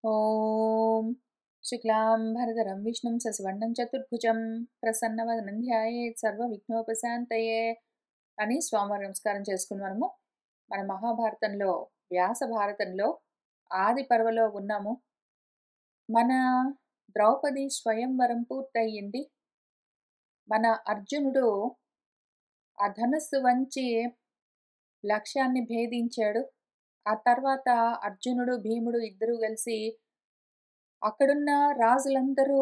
ఓం శుక్లాంబరధరం విష్ణుం శశివర్ణం చతుర్భుజం ప్రసన్నవదనం ధ్యాయేత్ సర్వవిఘ్నోపశాంతయే అని స్వామివారి నమస్కారం చేసుకుని మన మహాభారతంలో వ్యాస భారతంలో ఆది పర్వలో ఉన్నాము. మన ద్రౌపది స్వయంవరం పూర్తయింది. మన అర్జునుడు ఆ ధనుస్సు వంచి లక్ష్యాన్ని భేదించాడు. ఆ తర్వాత అర్జునుడు భీముడు ఇద్దరూ కలిసి అక్కడున్న రాజులందరూ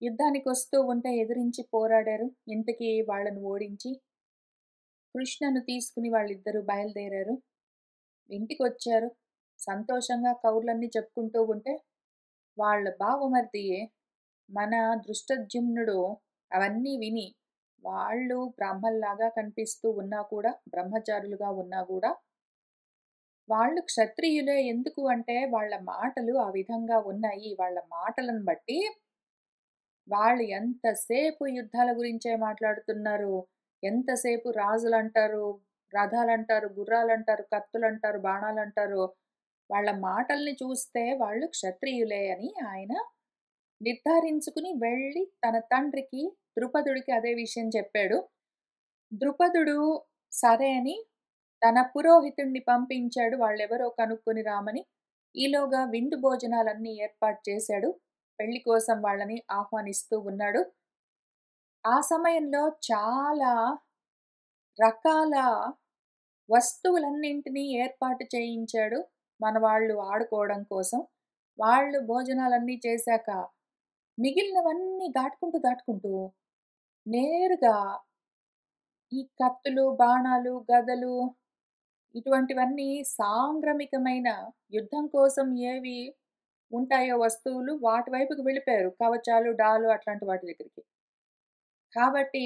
యుద్ధానికి వస్తూ ఉంటే ఎదిరించి పోరాడారు. ఇంతకీ వాళ్ళను ఓడించి కృష్ణను తీసుకుని వాళ్ళిద్దరూ బయలుదేరారు. ఇంటికొచ్చారు. సంతోషంగా కౌర్లన్నీ చెప్పుకుంటూ ఉంటే వాళ్ళ బావమరిది మన దృష్టద్యుమ్నుడు అవన్నీ విని, వాళ్ళు బ్రాహ్మల్లాగా కనిపిస్తూ ఉన్నా కూడా, బ్రహ్మచారులుగా ఉన్నా కూడా వాళ్ళు క్షత్రియులే. ఎందుకు అంటే వాళ్ళ మాటలు ఆ విధంగా ఉన్నాయి. వాళ్ళ మాటలను బట్టి వాళ్ళు ఎంతసేపు యుద్ధాల గురించే మాట్లాడుతున్నారు. ఎంతసేపు రాజులంటారు, రథాలంటారు, గుర్రాలంటారు, కత్తులంటారు, బాణాలంటారు. వాళ్ళ మాటల్ని చూస్తే వాళ్ళు క్షత్రియులే అని ఆయన నిర్ధారించుకుని వెళ్ళి తన తండ్రికి ద్రుపదుడికి అదే విషయం చెప్పాడు. ద్రుపదుడు సరే అని తన పురోహితుణ్ణి పంపించాడు వాళ్ళెవరో కనుక్కొని రామని. ఈలోగా విందు భోజనాలన్నీ ఏర్పాటు చేశాడు. పెళ్లి కోసం వాళ్ళని ఆహ్వానిస్తూ ఉన్నాడు. ఆ సమయంలో చాలా రకాల వస్తువులన్నింటినీ ఏర్పాటు చేయించాడు మన వాళ్ళు ఆడుకోవడం కోసం. వాళ్ళు భోజనాలన్నీ చేశాక మిగిలినవన్నీ దాటుకుంటూ నేరుగా ఈ కత్తులు, బాణాలు, గదలు ఇటువంటివన్నీ సాంగ్రమికమైన యుద్ధం కోసం ఏవి ఉంటాయో వస్తువులు వాటి వైపుకి వెళ్ళిపోయారు. కవచాలు, డాలు అట్లాంటి వాటి దగ్గరికి. కాబట్టి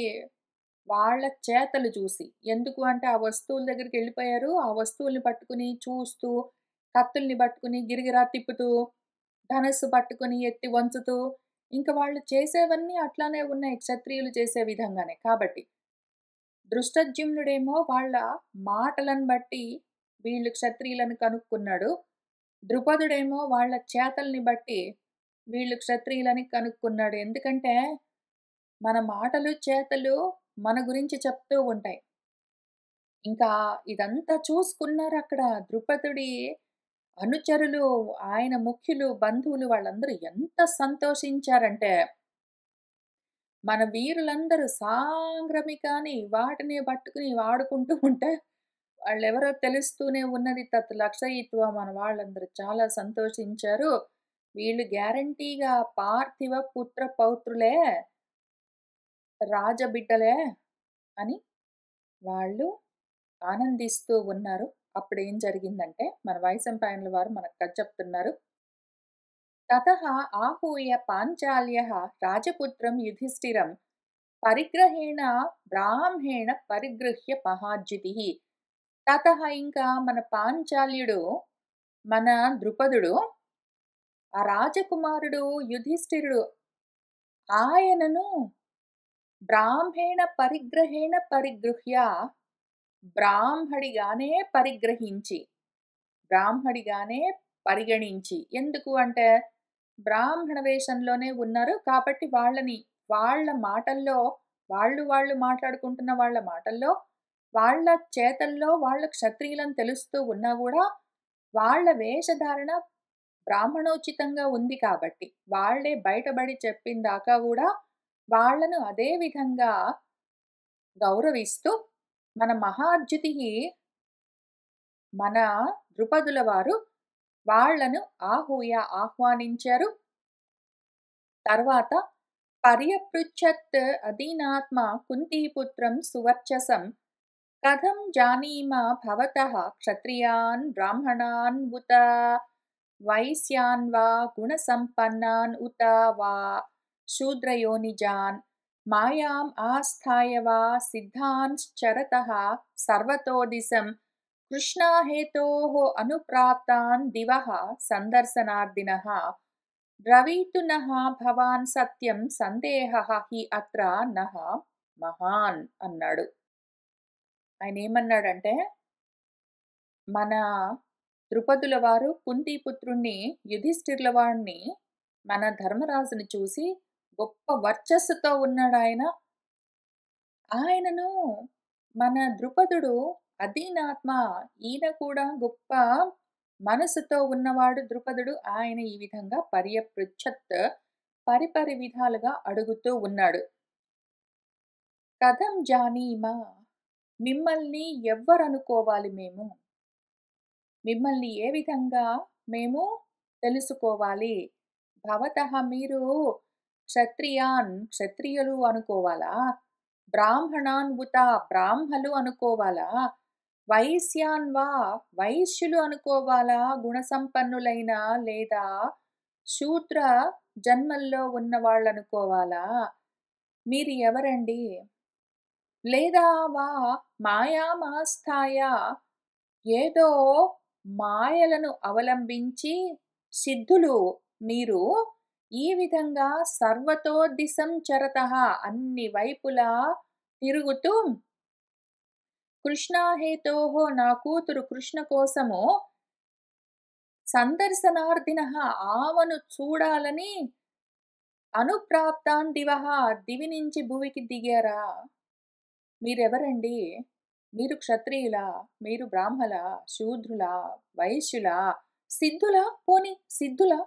వాళ్ళ చేతలు చూసి, ఎందుకు అంటే ఆ వస్తువుల దగ్గరికెళ్ళిపోయారు. ఆ వస్తువుల్ని పట్టుకుని చూస్తూ, కత్తుల్ని పట్టుకుని గిరగిరా తిప్పుతూ, ధనస్సు పట్టుకొని ఎత్తి వంచుతూ, ఇంక వాళ్ళు చేసేవన్నీ అట్లానే ఉన్నాయి క్షత్రియులు చేసే విధంగానే. కాబట్టి దృష్టద్యుమ్నుడేమో వాళ్ళ మాటలను బట్టి వీళ్ళు క్షత్రియులని కనుక్కున్నాడు. ద్రుపదుడేమో వాళ్ళ చేతల్ని బట్టి వీళ్ళు క్షత్రియులని కనుక్కున్నాడు. ఎందుకంటే మన మాటలు, చేతలు మన గురించి చెప్తూ ఉంటాయి. ఇంకా ఇదంతా చూసుకున్నారక్కడ ద్రుపదుడి అనుచరులు, ఆయన ముఖ్యులు, బంధువులు వాళ్ళందరూ ఎంత సంతోషించారంటే, మన వీరులందరూ సాంగ్రమికాని వాటిని పట్టుకుని వాడుకుంటూ ఉంటే వాళ్ళెవరో తెలుస్తూనే ఉన్నది. తత్ లక్షయిత్వ మన వాళ్ళందరూ చాలా సంతోషించారు. వీళ్ళు గ్యారంటీగా పార్థివ పుత్ర పౌత్రులే, రాజబిడ్డలే అని వాళ్ళు ఆనందిస్తూ ఉన్నారు. అప్పుడేం జరిగిందంటే మన వైశంపాయనుల వారు మనకు కథ చెప్తున్నారు. తతః ఆహూయ పాంచాల్యః రాజపుత్రం యుధిష్ఠిరం పరిగ్రహేణ బ్రాహ్మేణ పరిగృహ్య మహాద్యుతిః. తతః ఇంకా మన పాంచాల్యుడు, మన ద్రుపదుడు, ఆ రాజకుమారుడు యుధిష్ఠిరుడు ఆయనను బ్రాహ్మేణ పరిగ్రహేణ పరిగృహ్య, బ్రాహ్మడిగానే పరిగ్రహించి, బ్రాహ్మడిగానే పరిగణించి. ఎందుకు అంటే బ్రాహ్మణ వేషంలోనే ఉన్నారు కాబట్టి వాళ్ళని వాళ్ళ మాటల్లో వాళ్ళు మాట్లాడుకుంటున్న వాళ్ళ మాటల్లో, వాళ్ళ చేతల్లో వాళ్ళు క్షత్రియులని తెలుస్తూ ఉన్నా గూడా వాళ్ళ వేషధారణ బ్రాహ్మణోచితంగా ఉంది కాబట్టి వాళ్ళే బయటబడి చెప్పిందాకా గూడా వాళ్ళను అదే విధంగా గౌరవిస్తూ మన మహాద్యుతికి మన ద్రుపదుల వారు వాళ్ళను ఆహ్వానించారు. తర్వాత పర్యపృచ్ఛత్ అదీనాత్మ కుంతీపుత్రం సువర్చసం కథం జానీమ భవతః క్షత్రియాన్ బ్రాహ్మణాన్ ఉత వైశ్యాన్ వా గుణసంపన్నాన్ ఉత వా శూద్రయోనిజాన్ మాయాం ఆస్థాయ వా సిద్ధాంశ్చరతః సర్వతో దిశం కృష్ణాహేతోః అనుప్రాప్తాన్ దివః సందర్శనార్థినః బ్రవీతు నః భవాన్ సత్యం సందేహః హి అత్ర నః మహాన్ అన్నాడు. ఆయన ఏమన్నాడంటే, మన ద్రుపదుల వారు కుంతీపుత్రుణ్ణి యుధిష్ఠిరుల వాడిని మన ధర్మరాజుని చూసి గొప్ప వర్చస్సుతో ఉన్నాడాయన. ఆయనను మన ద్రుపదుడు అధీనాత్మ, ఈయన కూడా గొప్ప మనసుతో ఉన్నవాడు ద్రుపదుడు. ఆయన ఈ విధంగా పర్యపృచ్ఛత్ పరిపరి విధాలుగా అడుగుతూ ఉన్నాడు. కథం జానీమా, మిమ్మల్ని ఎవ్వరనుకోవాలి మేము, మిమ్మల్ని ఏ విధంగా మేము తెలుసుకోవాలి. భవతః మీరు క్షత్రియాన్ క్షత్రియులు అనుకోవాలా, బ్రాహ్మణాన్ ఉత బ్రాహ్మలు అనుకోవాలా, వైశ్యాన్ వా వైశ్యులు అనుకోవాలా, గుణసంపన్నులైన లేదా శూద్ర జన్మల్లో ఉన్న వాళ్ళు అనుకోవాలా, మీరు ఎవరండి, లేదా వా మాయామాస్థాయ ఏదో మాయలను అవలంబించి సిద్ధులు మీరు ఈ విధంగా సర్వతో దిశం చరతః అన్ని వైపులా తిరుగుతూ కృష్ణాహేతోః నా కూతురు కృష్ణ కోసము సందర్శనార్థినః ఆమెను చూడాలని అనుప్రాప్తాన్ దివః దివి నుంచి భువికి దిగారా. మీరెవరండి, మీరు క్షత్రియులా, మీరు బ్రాహ్మలా, శూద్రులా, వైశ్యులా, సిద్ధులా, పోని సిద్ధులా,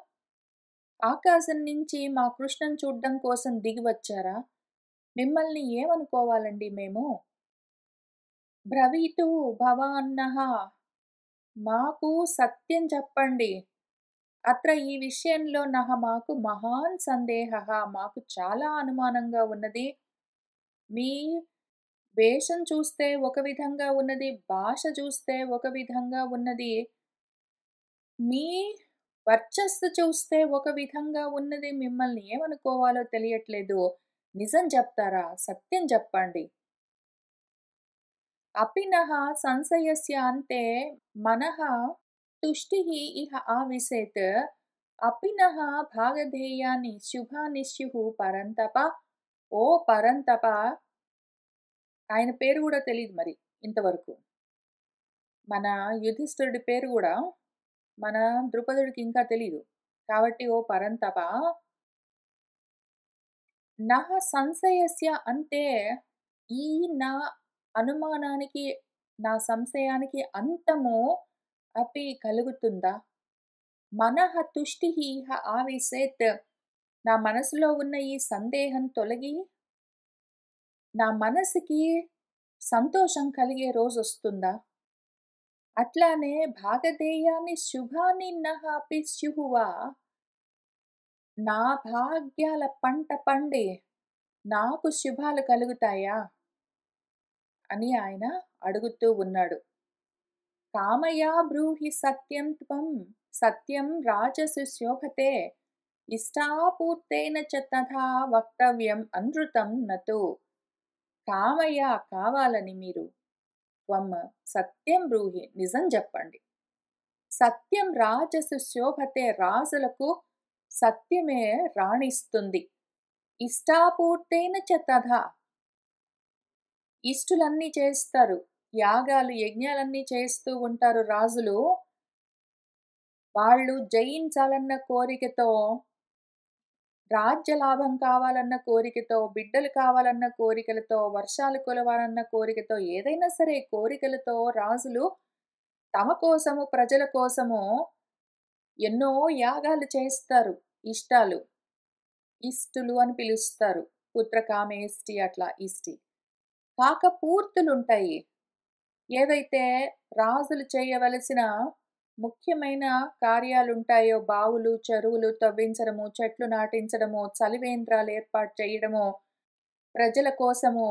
ఆకాశం నుంచి మా కృష్ణను చూడ్డం కోసం దిగి వచ్చారా, మిమ్మల్ని ఏమనుకోవాలండి మేము. బ్రవీతు భవాన్నః మాకు సత్యం చెప్పండి. అత్ర ఈ విషయంలో మాకు మహాన్ సందేహః మాకు చాలా అనుమానంగా ఉన్నది. మీ వేషం చూస్తే ఒక విధంగా ఉన్నది, భాష చూస్తే ఒక విధంగా ఉన్నది, మీ వర్చస్సు చూస్తే ఒక విధంగా ఉన్నది, మిమ్మల్ని ఏమనుకోవాలో తెలియట్లేదు. నిజం చెప్తారా, సత్యం చెప్పండి. అపినః సంశయస్య అంతే మనః తుష్టిః ఇహ ఆవిశేత్ అపినః భాగధేయాని శుభాని స్యుః పరంతప. ఓ పరంతప, ఆయన పేరు కూడా తెలియదు మరి ఇంతవరకు. మన యుధిష్ఠిరుడి పేరు కూడా మన ద్రుపదుడికి ఇంకా తెలీదు. కాబట్టి ఓ పరంతప నః సంశయస్య అంటే ఈ నా అనుమానానికి, నా సంశయానికి అంతము అపి కలుగుతుందా. మనః తుష్టిః ఇహ ఆవిశేత్ నా మనసులో ఉన్న ఈ సందేహం తొలగి నా మనసుకి సంతోషం కలిగే రోజు వస్తుందా. అట్లానే భాగధేయాన్ని శుభాన్ని నః అపి స్యుః వా, నా భాగ్యాల పంట పండి నాకు శుభాలు కలుగుతాయా అని ఆయన అడుగుతూ ఉన్నాడు. కామయా బ్రూహి సత్యం త్వం సత్యం రాజసు శోభతే ఇష్టాపూర్తేన చ తథా వక్తవ్యం అనృతం నతు. కామయ కావాలని మీరు, త్వం సత్యం బ్రూహి నిజం చెప్పండి. సత్యం రాజసు శోభతే రాజులకు సత్యమే రాణిస్తుంది. ఇష్టాపూర్తేన చ తథా ఇష్టులన్నీ చేస్తారు, యాగాలు యజ్ఞాలన్నీ చేస్తూ ఉంటారు రాజులు. వాళ్ళు జయించాలన్న కోరికతో, రాజ్యలాభం కావాలన్న కోరికతో, బిడ్డలు కావాలన్న కోరికలతో, వర్షాలు కురవాలన్న కోరికతో, ఏదైనా సరే కోరికలతో రాజులు తమ కోసము ప్రజల కోసము ఎన్నో యాగాలు చేస్తారు. ఇష్టాలు, ఇష్టులు అని పిలుస్తారు. పుత్రకామేష్టి అట్లా ఇష్టి. కాకపూర్తులుంటాయి. ఏవైతే రాజులు చేయవలసిన ముఖ్యమైన కార్యాలుంటాయో, బావులు చెరువులు తవ్వించడము, చెట్లు నాటించడము, చలివేంద్రాలు ఏర్పాటు చేయడము, ప్రజల కోసము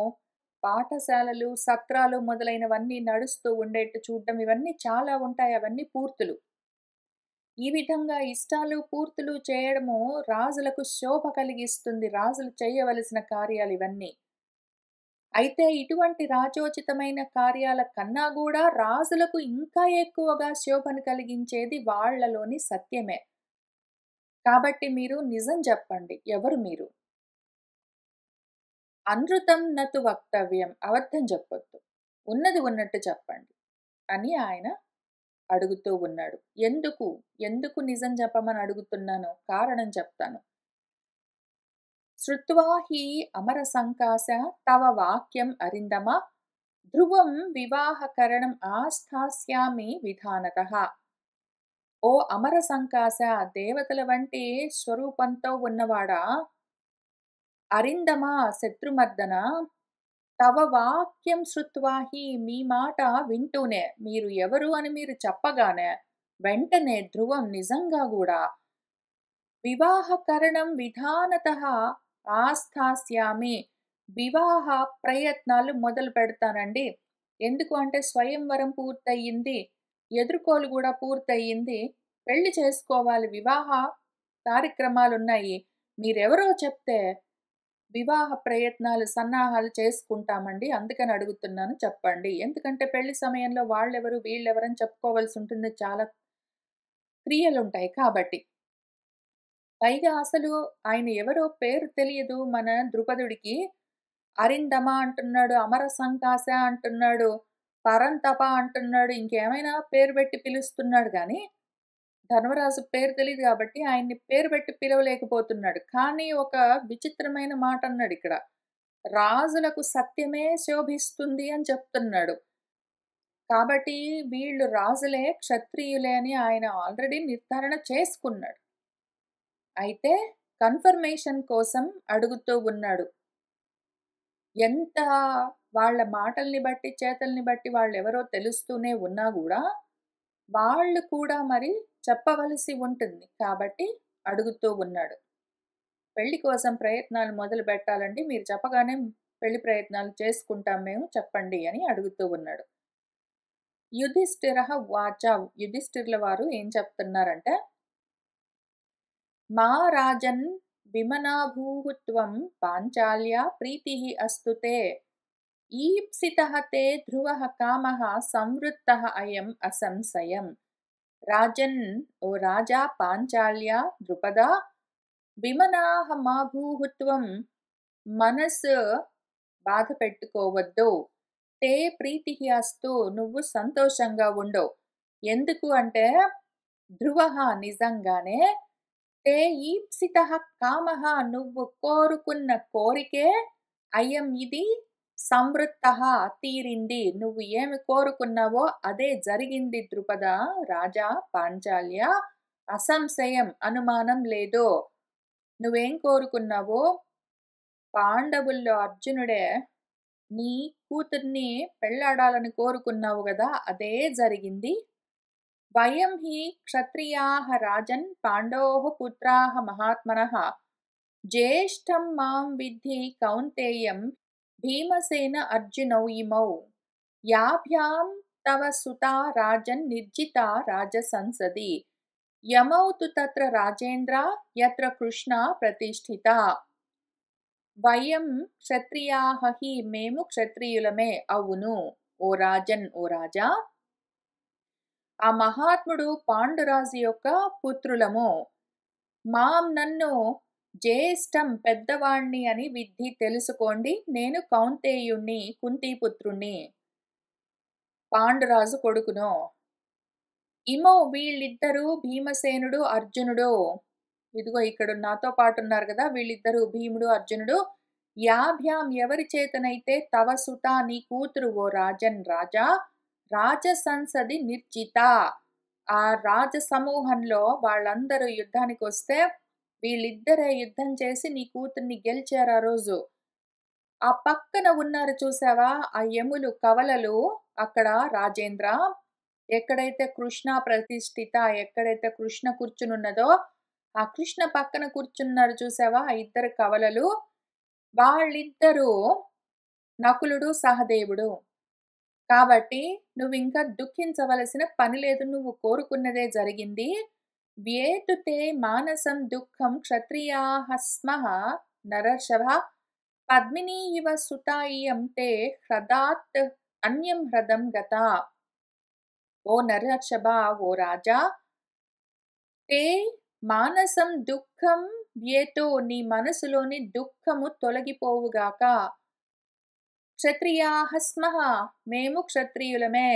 పాఠశాలలు సత్రాలు మొదలైనవన్నీ నడుస్తూ ఉండేట్టు చూడడం, ఇవన్నీ చాలా ఉంటాయి. అవన్నీ పూర్తులు. ఈ విధంగా ఇష్టాలు పూర్తులు చేయడము రాజులకు శోభ కలిగిస్తుంది. రాజులు చేయవలసిన కార్యాలు ఇవన్నీ. అయితే ఇటువంటి రాజోచితమైన కార్యాల కన్నా కూడా రాజులకు ఇంకా ఎక్కువగా శోభను కలిగించేది వాళ్ళలోని సత్యమే. కాబట్టి మీరు నిజం చెప్పండి, ఎవరు మీరు. అనృతం నతు వక్తవ్యం, అబద్ధం చెప్పొద్దు, ఉన్నది ఉన్నట్టు చెప్పండి అని ఆయన అడుగుతూ ఉన్నాడు. ఎందుకు? ఎందుకు నిజం చెప్పమని అడుగుతున్నానో కారణం చెప్తాను. శ్రుత్వా హి అమరసంకాశ తవ వాక్యం అరిందమ ధ్రువం వివాహకరణం ఆస్థాస్యామి విధానతః. ఓ అమర సంకాశ, దేవతల వంటి స్వరూపంతో ఉన్నవాడా, అరిందమ శత్రుమర్దన, తవ వాక్యం శ్రుత్వా హి మీ మాట వింటూనే, మీరు ఎవరు అని మీరు చెప్పగానే వెంటనే ధ్రువం నిజంగా కూడా వివాహకరణం విధానతః ఆస్థాస్యామి, వివాహ ప్రయత్నాలు మొదలు పెడతానండి. ఎందుకు అంటే స్వయంవరం పూర్తయింది, ఎదుర్కోలు కూడా పూర్తయింది, పెళ్లి చేసుకోవాలి, వివాహ కార్యక్రమాలున్నాయి. మీరెవరో చెప్తే వివాహ ప్రయత్నాలు సన్నాహాలు చేసుకుంటామండి. అందుకని అడుగుతున్నాను, చెప్పండి. ఎందుకంటే పెళ్లి సమయంలో వాళ్ళెవరు వీళ్ళెవరని చెప్పుకోవాల్సి ఉంటుంది. చాలా క్రియలుంటాయి కాబట్టి. పైగా అసలు ఆయన ఎవరో పేరు తెలియదు మన ద్రుపదుడికి. అరిందమ అంటున్నాడు, అమర సంకాశ అంటున్నాడు, పరంతప అంటున్నాడు, ఇంకేమైనా పేరు పెట్టి పిలుస్తున్నాడు గానీ, ధర్మరాజు పేరు తెలీదు గాబట్టి ఆయన్ని పేరు పెట్టి పిలవలేకపోతున్నాడు. కానీ ఒక విచిత్రమైన మాటన్నాడిక్కడ. రాజులకు సత్యమే శోభిస్తుంది అని చెప్తున్నాడు. కాబట్టి వీళ్ళు రాజులే, క్షత్రియులే అని ఆయన ఆల్రెడీ నిర్ధారణ చేసుకున్నాడు. అయితే కన్ఫర్మేషన్ కోసం అడుగుతూ ఉన్నాడు. ఎంత వాళ్ళ మాటల్ని బట్టి, చేతల్ని బట్టి వాళ్ళెవరో తెలుస్తూనే ఉన్నా గూడా, వాళ్ళు కూడా మరి చెప్పవలసి ఉంటుంది. కాబట్టి అడుగుతూ ఉన్నాడు. పెళ్లి కోసం ప్రయత్నాలు మొదలు పెట్టాలండి. మీరు చెప్పగానే పెళ్లి ప్రయత్నాలు చేసుకుంటాం మేము, చెప్పండి అని అడుగుతూ ఉన్నాడు. యుధిష్ఠిరః ఉవాచ, యుధిష్ఠిరుల వారు ఏం చెప్తున్నారంటే, మా రాజన్ విమనాభూః త్వం పాంచాల్యా ప్రీతిః అస్తు తే. ఈప్సితః తే ధ్రువః కామః సంవృత్తః అయం అసంశయం. రాజన్, ఓ రాజా పాంచాల్య ద్రుపద, విమనాః మా భూః త్వం, మనసు బాధ పెట్టుకోవద్దు. తే ప్రీతిః అస్తు, నువ్వు సంతోషంగా ఉండు. ఎందుకు అంటే ధ్రువః నిజంగానే, తే ఈప్సితః కామః నువ్వు కోరుకున్న కోరికే, అయం ఇది, సంవృత్తః తీరింది. నువ్వు ఏమి కోరుకున్నావో అదే జరిగింది ద్రుపద, రాజా పాంచాల్య. అసంశయం, అనుమానం లేదు. నువ్వేం కోరుకున్నావో, పాండవుల్లో అర్జునుడే నీ కూతుర్ని పెళ్లాడాలని కోరుకున్నావు గదా, అదే జరిగింది. వయం హి క్షత్రియాః రాజన్ పాండోః పుత్రాః మహాత్మనః, జ్యేష్ఠం మాం విద్ధి కౌంతేయం భీమసేన అర్జునౌ ఇమౌ, యాభ్యాం తవ సుతా రాజన్ నిర్జితా రాజసంసది, యమౌ తు తత్ర రాజేంద్ర యత్ర కృష్ణ ప్రతిష్ఠితా. వయం క్షత్రియాః హి, మేము క్షత్రియులమే, అవును ఓ రాజన్, ఓ రాజా. ఆ మహాత్ముడు పాండురాజు యొక్క పుత్రులము. మాం నన్ను జ్యేష్ఠం పెద్దవాణ్ణి అని విద్ధి తెలుసుకోండి, నేను కౌంతేయుణ్ణి కుంతీపుత్రుణ్ణి, పాండురాజు కొడుకును. ఇమో వీళ్ళిద్దరూ భీమసేనుడు అర్జునుడు, ఇదిగో ఇక్కడ నాతో పాటు ఉన్నారు కదా వీళ్ళిద్దరూ, భీముడు అర్జునుడు. యాభ్యాం ఎవరి చేతనైతే తవ సుత నీ కూతురు ఓ రాజన్ రాజా, రాజసంసది నిర్జిత, ఆ రాజ సమూహంలో వాళ్ళందరూ యుద్ధానికి వస్తే వీళ్ళిద్దరే యుద్ధం చేసి నీ కూతుర్ని గెలిచారు ఆ రోజు. ఆ పక్కన ఉన్నారు చూసావా ఆ యములు కవలలు, అక్కడ రాజేంద్ర, ఎక్కడైతే కృష్ణ ప్రతిష్ఠిత, ఎక్కడైతే కృష్ణ కూర్చునున్నదో ఆ కృష్ణ పక్కన కూర్చున్నారు చూసావా ఆ ఇద్దరు కవలలు, వాళ్ళిద్దరూ నకులుడు సహదేవుడు. కాబట్టి నువ్వింకా దుఃఖించవలసిన పని లేదు, నువ్వు కోరుకున్నదే జరిగింది. వ్యేతుతే మానసం దుఃఖం క్షత్రియాః స్మః నరర్షభ, పద్మినీ ఇవ సుతా ఇయం తే హ్రదాత్ అన్యం హ్రదం గతా. ఓ నరర్షభ, ఓ రాజా, తే మానసం దుఃఖం వ్యేతో, నీ మనసులోని దుఃఖము తొలగిపోవుగాక. క్షత్రియాః స్మః, మేము క్షత్రియులమే.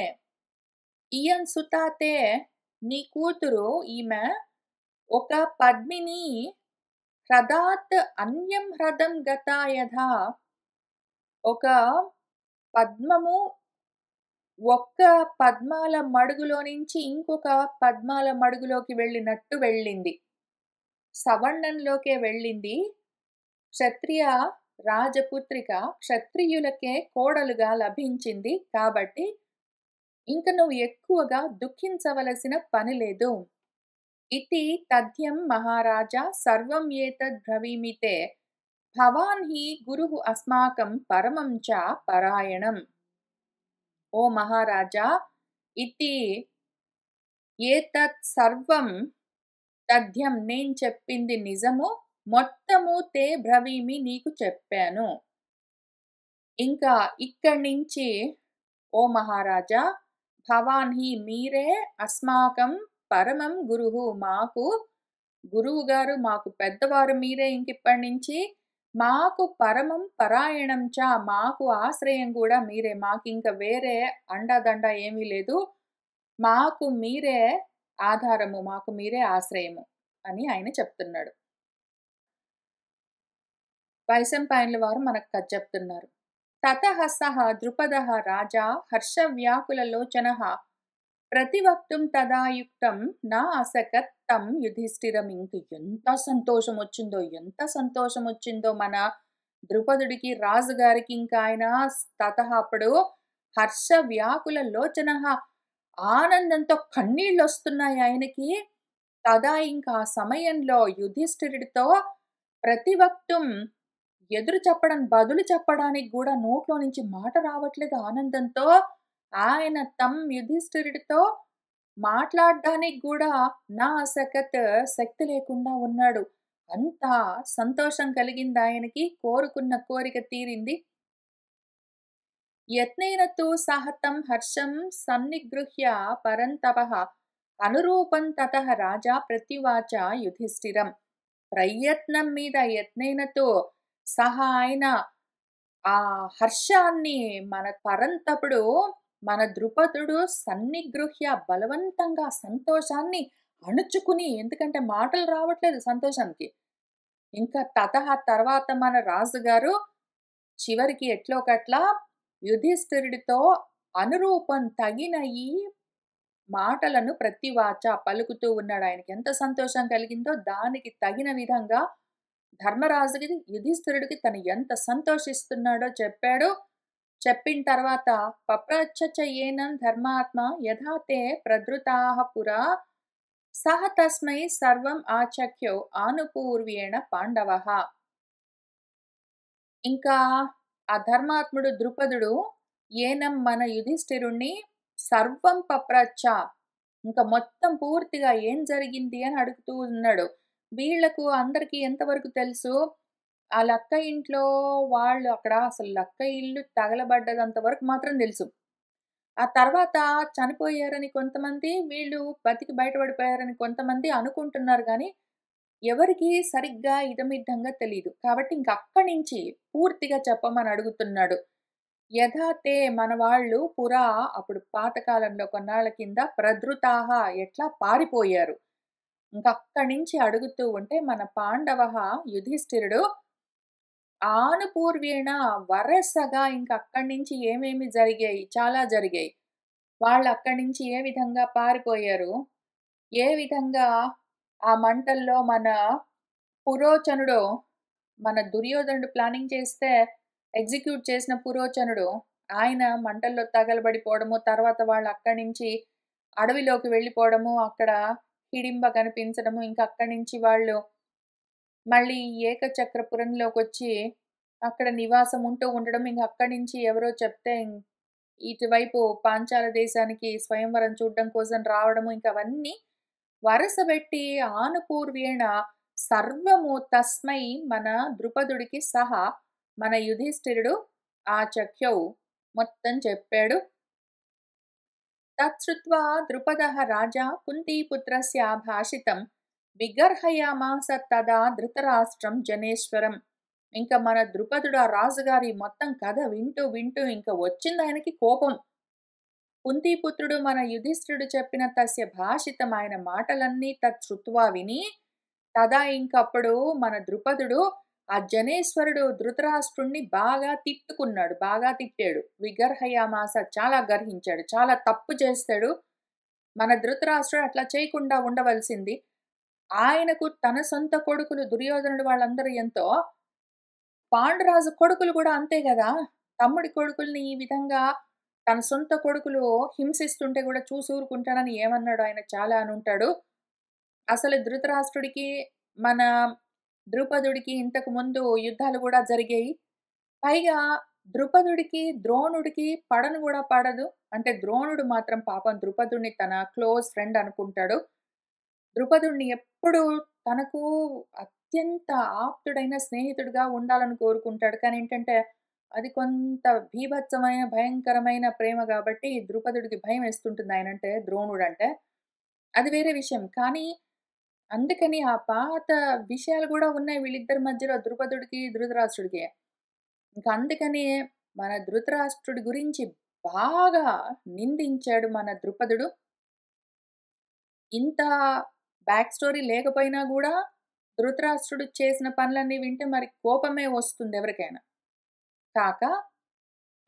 ఇయం సుతాతే నీ కూతురు ఈమె ఒక పద్మిని హ్రదాత్ అన్యం హ్రదం గతా యథా ఒక పద్మము ఒక్క పద్మాల మడుగులో నుంచి ఇంకొక పద్మాల మడుగులోకి వెళ్ళినట్టు వెళ్ళింది. సవర్ణంలోకే వెళ్ళింది. క్షత్రియ రాజపుత్రిక క్షత్రియులకే కోడలుగా లభించింది. కాబట్టి ఇంక నువ్వు ఎక్కువగా దుఃఖించవలసిన పని లేదు. ఇతి తథ్యం మహారాజా సర్వం ఏతద్ బ్రవీమి తే భవాన్ హి గురుః అస్మాకం పరమం చ పరాయణం. ఓ మహారాజా, ఇతి ఏతత్ సర్వం తథ్యం నేను చెప్పింది నిజము, మొత్తము తే బ్రవీమి నీకు చెప్పాను. ఇంకా ఇక్కడి నుంచి ఓ మహారాజా, భవాన్ హి మీరే అస్మాకం పరమం గురువు మాకు గురువు గారు, మాకు పెద్దవారు మీరే. ఇంకిప్పటి నుంచి మాకు పరమం పరాయణం చ మాకు ఆశ్రయం కూడా మీరే. మాకింక వేరే అండదండ ఏమీ లేదు. మాకు మీరే ఆధారము, మాకు మీరే ఆశ్రయము అని ఆయన చెప్తున్నాడు. వైశంపాయనుల వారు మనకు కథ చెప్తున్నారు. తతః సః ద్రుపదః రాజా హర్షవ్యాకులలోచనః ప్రతివక్తుం తదాయుక్తం నా అసకత్ తం యుధిష్ఠిరం. ఇంక ఎంత సంతోషం వచ్చిందో, ఎంత సంతోషం వచ్చిందో మన ద్రుపదుడికి, రాజుగారికి. ఇంకా ఆయన తతః అప్పుడు హర్ష వ్యాకుల లోచనః ఆనందంతో కన్నీళ్ళు వస్తున్నాయి ఆయనకి. తదా ఇంకా ఆ సమయంలో యుధిష్ఠిరుడితో ప్రతివక్తుం ఎదురు చెప్పడం, బదులు చెప్పడానికి కూడా నోట్లో నుంచి మాట రావట్లేదు ఆనందంతో. ఆయన తమ్ యుధిష్ఠిరుడితో మాట్లాడడానికి కూడా నా అసకత్ శక్తి లేకుండా ఉన్నాడు. అంత సంతోషం కలిగింది ఆయనకి. కోరుకున్న కోరిక తీరింది. యత్నేన తు సహతం హర్షం సన్నిగృహ్య పరంతపః అనురూపం తతః రాజా ప్రత్యువాచ యుధిష్ఠిరం. ప్రయత్నం మీద యత్నేనతో సహా ఆయన ఆ హర్షాన్ని మన పరంతపుడు మన ద్రుపదుడు సన్నిగృహ్య బలవంతంగా సంతోషాన్ని అణుచుకుని, ఎందుకంటే మాటలు రావట్లేదు సంతోషానికి. ఇంకా తతః తర్వాత మన రాజుగారు చివరికి ఎట్లోకట్లా యుధిష్ఠిరుడితో అనురూపం తగిన ఈ మాటలను ప్రతివాచ పలుకుతూ ఉన్నాడు. ఆయనకి ఎంత సంతోషం కలిగిందో దానికి తగిన విధంగా ధర్మరాజుకి, యుధిష్ఠిరుడికి తను ఎంత సంతోషిస్తున్నాడో చెప్పాడు. చెప్పిన తర్వాత పప్రచ్చ ఏనం ధర్మాత్మ యథా తే ప్రధృతాః పురా సహ తస్మై సర్వం ఆచఖ్యో ఆనుపూర్వ్యేణ పాండవః. ఇంకా ఆ ధర్మాత్ముడు ద్రుపదుడు ఏనం మన యుధిష్ఠిరుణ్ణి సర్వం పప్రచ్చ, ఇంకా మొత్తం పూర్తిగా ఏం జరిగింది అని అడుగుతూ ఉన్నాడు. వీళ్లకు అందరికీ ఎంతవరకు తెలుసు, ఆ లక్క ఇంట్లో వాళ్ళు అక్కడ అసలు లక్క ఇల్లు తగలబడ్డదంత వరకు మాత్రం తెలుసు. ఆ తర్వాత చనిపోయారని కొంతమంది, వీళ్ళు బతికి బయటపడిపోయారని కొంతమంది అనుకుంటున్నారు కానీ ఎవరికి సరిగ్గా ఇదమిద్దంగా తెలియదు. కాబట్టి ఇంక అక్కడి నుంచి పూర్తిగా చెప్పమని అడుగుతున్నాడు. యథాతే మన వాళ్ళు పురా అప్పుడు పాతకాలంలో కొన్నాళ్ల కింద ప్రధృతాహ ఎట్లా పారిపోయారు. ఇంక అక్కడి నుంచి అడుగుతూ ఉంటే మన పాండవ యుధిష్ఠిరుడు ఆనుపూర్వేణ వరసగా ఇంక అక్కడి నుంచి ఏమేమి జరిగాయి, చాలా జరిగాయి. వాళ్ళు అక్కడి నుంచి ఏ విధంగా పారిపోయారు, ఏ విధంగా ఆ మంటల్లో మన పురోచనుడు, మన దుర్యోధనుడు ప్లానింగ్ చేస్తే ఎగ్జిక్యూట్ చేసిన పురోచనుడు, ఆయన మంటల్లో తగలబడిపోవడము, తర్వాత వాళ్ళు అక్కడి నుంచి అడవిలోకి వెళ్ళిపోవడము, అక్కడ హిడింబ కనిపించడము, ఇంకా అక్కడి నుంచి వాళ్ళు మళ్ళీ ఏకచక్రపురంలోకి వచ్చి అక్కడ నివాసం ఉంటూ ఉండడం, ఇంక అక్కడి నుంచి ఎవరో చెప్తే ఇటువైపు పాంచాల దేశానికి స్వయంవరం చూడడం కోసం రావడము, ఇంక అవన్నీ వరసబెట్టి ఆనుపూర్వేణ సర్వము తస్మై మన ద్రుపదుడికి సహా మన యుధిష్ఠిరుడు ఆ చఖ్యౌ మొత్తం చెప్పాడు. తచ్చుత్వా ద్రుపదః రాజా కుంతీపుత్రస్య భాషితం విగర్హయామాస తదా ధృతరాష్ట్రం జనేశ్వరం. ఇంకా మన ద్రుపదుడు ఆ రాజుగారి మొత్తం కథ వింటూ వింటూ ఇంకా వచ్చింది ఆయనకి కోపం. కుంతీపుత్రుడు మన యుధిష్ఠిరుడు చెప్పిన తస్య భాషితం ఆయన మాటలన్నీ తచ్చుత్వా విని తదా ఇంకప్పుడు మన ద్రుపదుడు ఆ జనేశ్వరుడు ధృతరాష్ట్రుణ్ణి బాగా తిట్టుకున్నాడు, బాగా తిట్టాడు. విగర్హయామాస చాలా గర్హించాడు, చాలా తప్పు చేస్తాడు. మన ధృతరాష్ట్రుడు అట్లా చేయకుండా ఉండవలసింది. ఆయనకు తన సొంత కొడుకులు దుర్యోధనుడు వాళ్ళందరూ ఎంతో, పాండురాజు కొడుకులు కూడా అంతే గదా! తమ్ముడి కొడుకుల్ని ఈ విధంగా తన సొంత కొడుకులు హింసిస్తుంటే గూడా చూసి ఊరుకుంటానని ఏమన్నాడు ఆయన చాలా అనుంటాడు. అసలు ధృతరాష్ట్రుడికి, మన ద్రుపదుడికి ఇంతకు ముందు యుద్ధాలు గూడా జరిగాయి. పైగా ద్రుపదుడికి, ద్రోణుడికి పడను గూడా పడదు. అంటే ద్రోణుడు మాత్రం పాపం ద్రుపదుడిని తన క్లోజ్ ఫ్రెండ్ అనుకుంటాడు. ద్రుపదుడిని ఎప్పుడూ తనకు అత్యంత ఆప్తుడైన స్నేహితుడిగా ఉండాలని కోరుకుంటాడు. కానీ ఏంటంటే, అది కొంత బీభత్సమైన, భయంకరమైన ప్రేమ గాబట్టి ద్రుపదుడికి భయమేస్తుంటుంది ఆయనంటే, ద్రోణుడంటే. అది వేరే విషయం. కానీ అందుకని ఆ పాత విషయాలు గూడా ఉన్నాయి వీళ్ళిద్దరి మధ్యలో, ద్రుపదుడికి, ధృతరాష్ట్రుడికి. ఇంక అందుకనే మన ధృతరాష్ట్రుడి గురించి బాగా నిందించాడు మన ద్రుపదుడు. ఇంత బ్యాక్ స్టోరీ లేకపోయినా గూడా ధృతరాష్ట్రుడు చేసిన పనులన్నీ వింటే మరి కోపమే వస్తుంది ఎవరికైనా. కాక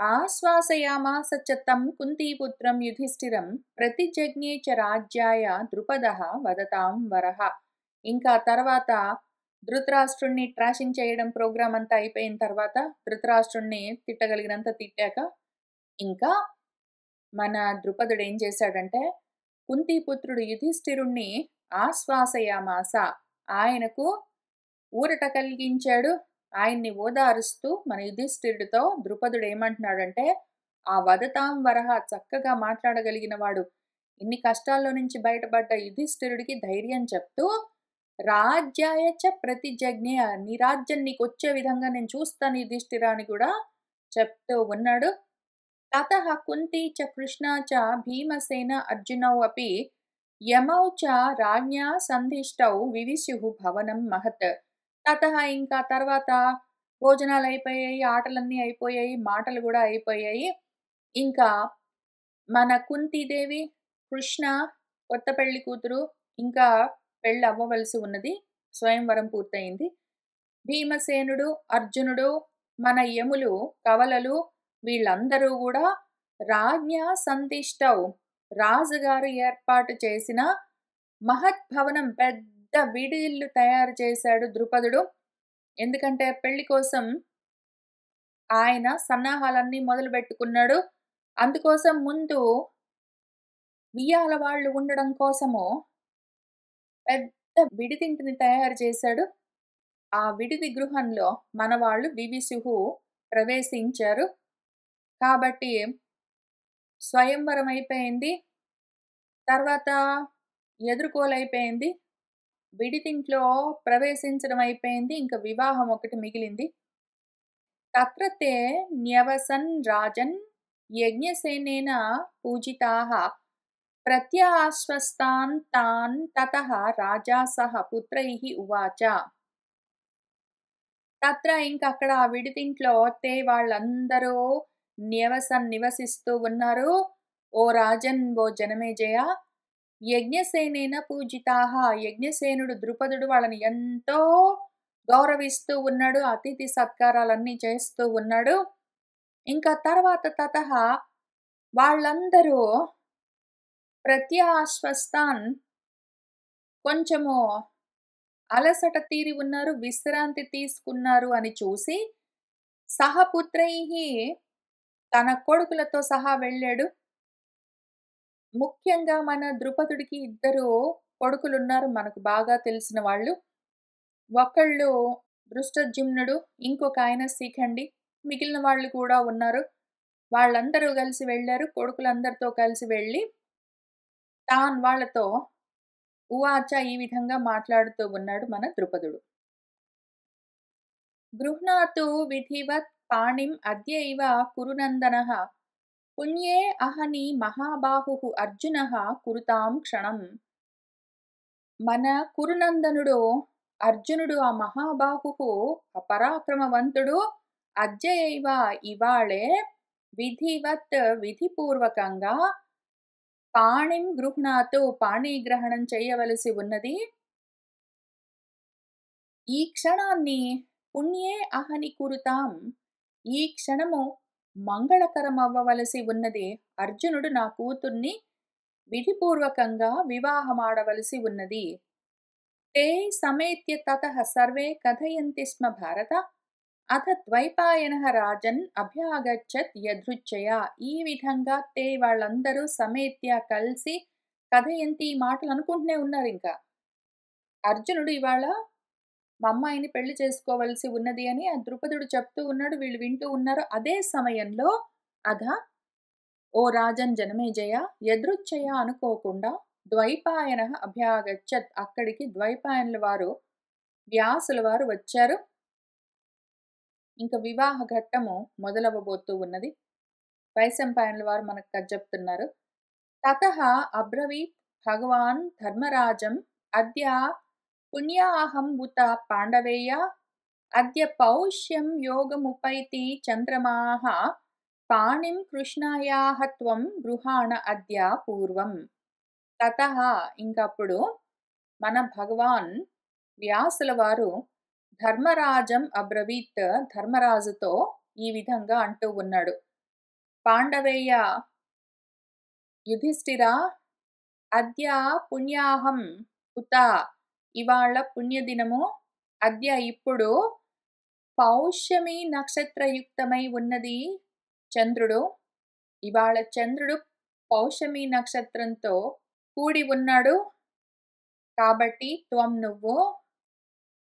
ఆశ్వాసయామాస చ తం కుంతీపుత్రం యుధిష్ఠిరం ప్రతిజజ్ఞే చ రాజ్యాయ ద్రుపదః వదతాం వరః. ఇంకా తర్వాత ధృతరాష్ట్రుడిని ట్రాషింగ్ చేయడం ప్రోగ్రామ్ అంతా అయిపోయిన తర్వాత, ధృతరాష్ట్రుడిని తిట్టగలిగినంత తిట్టాక, ఇంకా మన ద్రుపదుడు ఏం చేశాడంటే, కుంతీపుత్రుడు యుధిష్ఠిరుణ్ణి ఆశ్వాసయామాస, ఆయనకు ఊరట కలిగించాడు. ఆయన్ని ఓదారుస్తూ మన యుధిష్ఠిరుడితో ద్రుపదుడు ఏమంటున్నాడంటే, ఆ వదతాం వరహ, చక్కగా మాట్లాడగలిగిన వాడు, ఇన్ని కష్టాల్లో నుంచి బయటపడ్డ యుధిష్ఠిరుడికి ధైర్యం చెప్తూ, రాజ్యాయ చ ప్రతిజజ్ఞే, నీ రాజ్యం నీకొచ్చే విధంగా నేను చూస్తాను యుధిష్ఠిర అని కూడా చెప్తూ ఉన్నాడు. తతః కుంతీ చ కృష్ణా చ భీమసేన అర్జునౌ అపి యమౌ చ రాజ్ఞా సంధిష్టౌ వివిశుః భవనం మహత్. తతః ఇంకా తర్వాత భోజనాలయిపోయాయి, ఆటలన్నీ అయిపోయాయి, మాటలు గూడా అయిపోయాయి. ఇంకా మన కుంతీదేవి, కృష్ణ కొత్త పెళ్లి కూతురు, ఇంకా పెళ్ళవ్వవలసి ఉన్నది. స్వయంవరం పూర్తయింది. భీమసేనుడు, అర్జునుడు, మన యములు, కవలలు వీళ్ళందరూ గూడా రాజ్ఞా సందిష్టౌ, రాజుగారు ఏర్పాటు చేసిన మహద్భవనం, పెద్ద విడిఇల్లు తయారు చేశాడు ద్రుపదుడు. ఎందుకంటే పెళ్లి కోసం ఆయన సన్నాహాలన్నీ మొదలుబెట్టుకున్నాడు. అందుకోసం ముందు వియ్యాల వాళ్ళు ఉండడం కోసము పెద్ద విడిదింటిని తయారు చేశాడు. ఆ విడిది గృహంలో మనవాళ్ళు వివిశుహు ప్రవేశించారు. కాబట్టి స్వయంవరం అయిపోయింది. తర్వాత ఎదుర్కోలయిపోయింది. విడిదింట్లో ప్రవేశించడం అయిపోయింది. ఇంక వివాహం ఒకటి మిగిలింది. తత్ర తే న్యవసన్ రాజన్ యజ్ఞసేనేన పూజితాః ప్రత్యాశ్వస్తాన్ తాన్ తతః రాజా సహ పుత్రైః ఉవాచ. తత్ర ఇంకక్కడ ఆ విడిదింట్లో తే వాళ్ళందరూ నివసిస్తూ ఉన్నారు. ఓ రాజన్, ఓ జనమేజయ, యజ్ఞసేనేన పూజితాః, యజ్ఞసేనుడు ద్రుపదుడు వాళ్ళని ఎంతో గౌరవిస్తూ ఉన్నాడు. అతిథి సత్కారాలన్నీ చేస్తూ ఉన్నాడు. ఇంకా తర్వాత తతః వాళ్ళందరూ ప్రత్యాశ్వస్తాన్, కొంచెము అలసట తీరి ఉన్నారు, విశ్రాంతి తీసుకున్నారు అని చూసి, సహపుత్రైః, తన కొడుకులతో సహా వెళ్ళాడు. ముఖ్యంగా మన ద్రుపదుడికి ఇద్దరు కొడుకులున్నారు మనకు బాగా తెలిసిన వాళ్ళు. ఒకళ్ళు దృష్టద్యుమ్నుడు, ఇంకొక ఆయన శిఖండి. మిగిలిన వాళ్ళు కూడా ఉన్నారు. వాళ్ళందరూ కలిసి వెళ్లారు. కొడుకులందరితో కలిసి వెళ్ళి తాన్ వాళ్ళతో ఉవాచ, ఈ విధంగా మాట్లాడుతూ ఉన్నాడు మన ద్రుపదుడు. గృహ్ణాతు విధివత్ పాణిం అద్యైవ కురునందనః పుణ్యే అహని మహాబాహుః అర్జునః కురుతాం క్షణం. మన కురునందనుడు అర్జునుడు, ఆ మహాబాహుః, ఆ పరాక్రమవంతుడు, అద్యైవ, ఇవాళే, విధివత్, విధిపూర్వకంగా, పాణిం గృహ్ణాతు పాణిగ్రహణం చేయవలసి ఉన్నది. ఈ క్షణాన్ని పుణ్యే అహని కురుతాం, ఈ క్షణము మంగళకరమవ్వవలసి ఉన్నది. అర్జునుడు నా కూతుర్ని విధిపూర్వకంగా వివాహమాడవలసి ఉన్నది. తే సಮೇత్య తతః సర్వే కథయంతి స్మ భారత అథ ద్వైపాయనః రాజన్ అభ్యాగచ్చత్ యదృచ్ఛయా. ఈ విధంగా తే వాళ్ళందరూ సಮೇత్య కలిసి కథయంతి ఈ మాటలు అనుకుంటూనే ఉన్నారు. ఇంకా అర్జునుడు ఇవాళ మా అమ్మాయిని పెళ్లి చేసుకోవలసి ఉన్నది అని ఆ ద్రుపదుడు చెప్తూ ఉన్నాడు. వీళ్ళు వింటూ ఉన్నారు. అదే సమయంలో అధ ఓ రాజన్ జనమేజయ యదృచ్ఛయ అనుకోకుండా ద్వైపాయన అభ్యాగచ్చత్, అక్కడికి ద్వైపాయనుల వారు వ్యాసుల వారు వచ్చారు. ఇంకా వివాహ ఘట్టము మొదలవ్వబోతూ ఉన్నది. వైశంపాయనుల వారు మనకు కథ చెప్తున్నారు. తతః అబ్రవీత్ భగవాన్ ధర్మరాజం అద్య పుణ్యాహం ఉత పాండవేయ అద్య పౌష్యం యోగముపైతి చంద్రమాః పాణిం కృష్ణాయాః త్వం గృహాణ అద్య పూర్వం. తతః ఇంకప్పుడు మన భగవాన్ వ్యాసుల వారు ధర్మరాజం అబ్రవీత్, ధర్మరాజుతో ఈ విధంగా అంటూ ఉన్నాడు. పాండవేయ యుధిష్ఠిరా అద్య పుణ్యాహం ఉత, ఇవాళ పుణ్యదినము, అద్య ఇప్పుడు పౌష్యమి నక్షత్రయుక్తమై ఉన్నది చంద్రుడు. ఇవాళ చంద్రుడు పౌష్యమి నక్షత్రంతో కూడి ఉన్నాడు. కాబట్టి త్వం నువ్వు,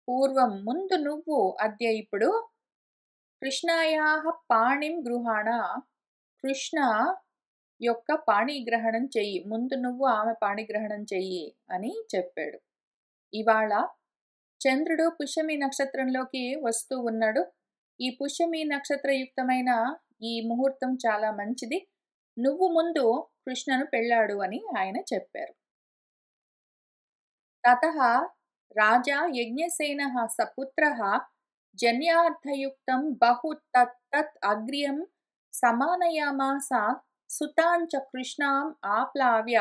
పూర్వం ముందు నువ్వు, అద్య ఇప్పుడు, కృష్ణాయాః పాణిం గృహాణ, కృష్ణ యొక్క పాణిగ్రహణం చెయ్యి, ముందు నువ్వు ఆమె పాణిగ్రహణం చెయ్యి అని చెప్పాడు. ఇవాళ చంద్రుడు పుష్యమి నక్షత్రంలోకి వస్తూ ఉన్నాడు. ఈ పుష్యమి నక్షత్రయుక్తమైన ఈ ముహూర్తం చాలా మంచిది. నువ్వు ముందు కృష్ణను పెళ్ళాడు అని ఆయన చెప్పారు. తతః రాజా యజ్ఞసేనః సపుత్రః జన్యార్థయుక్తం బహు తత్తత్ అగ్ర్యం సమానయామాస సుతాంచ కృష్ణాం ఆప్లావ్య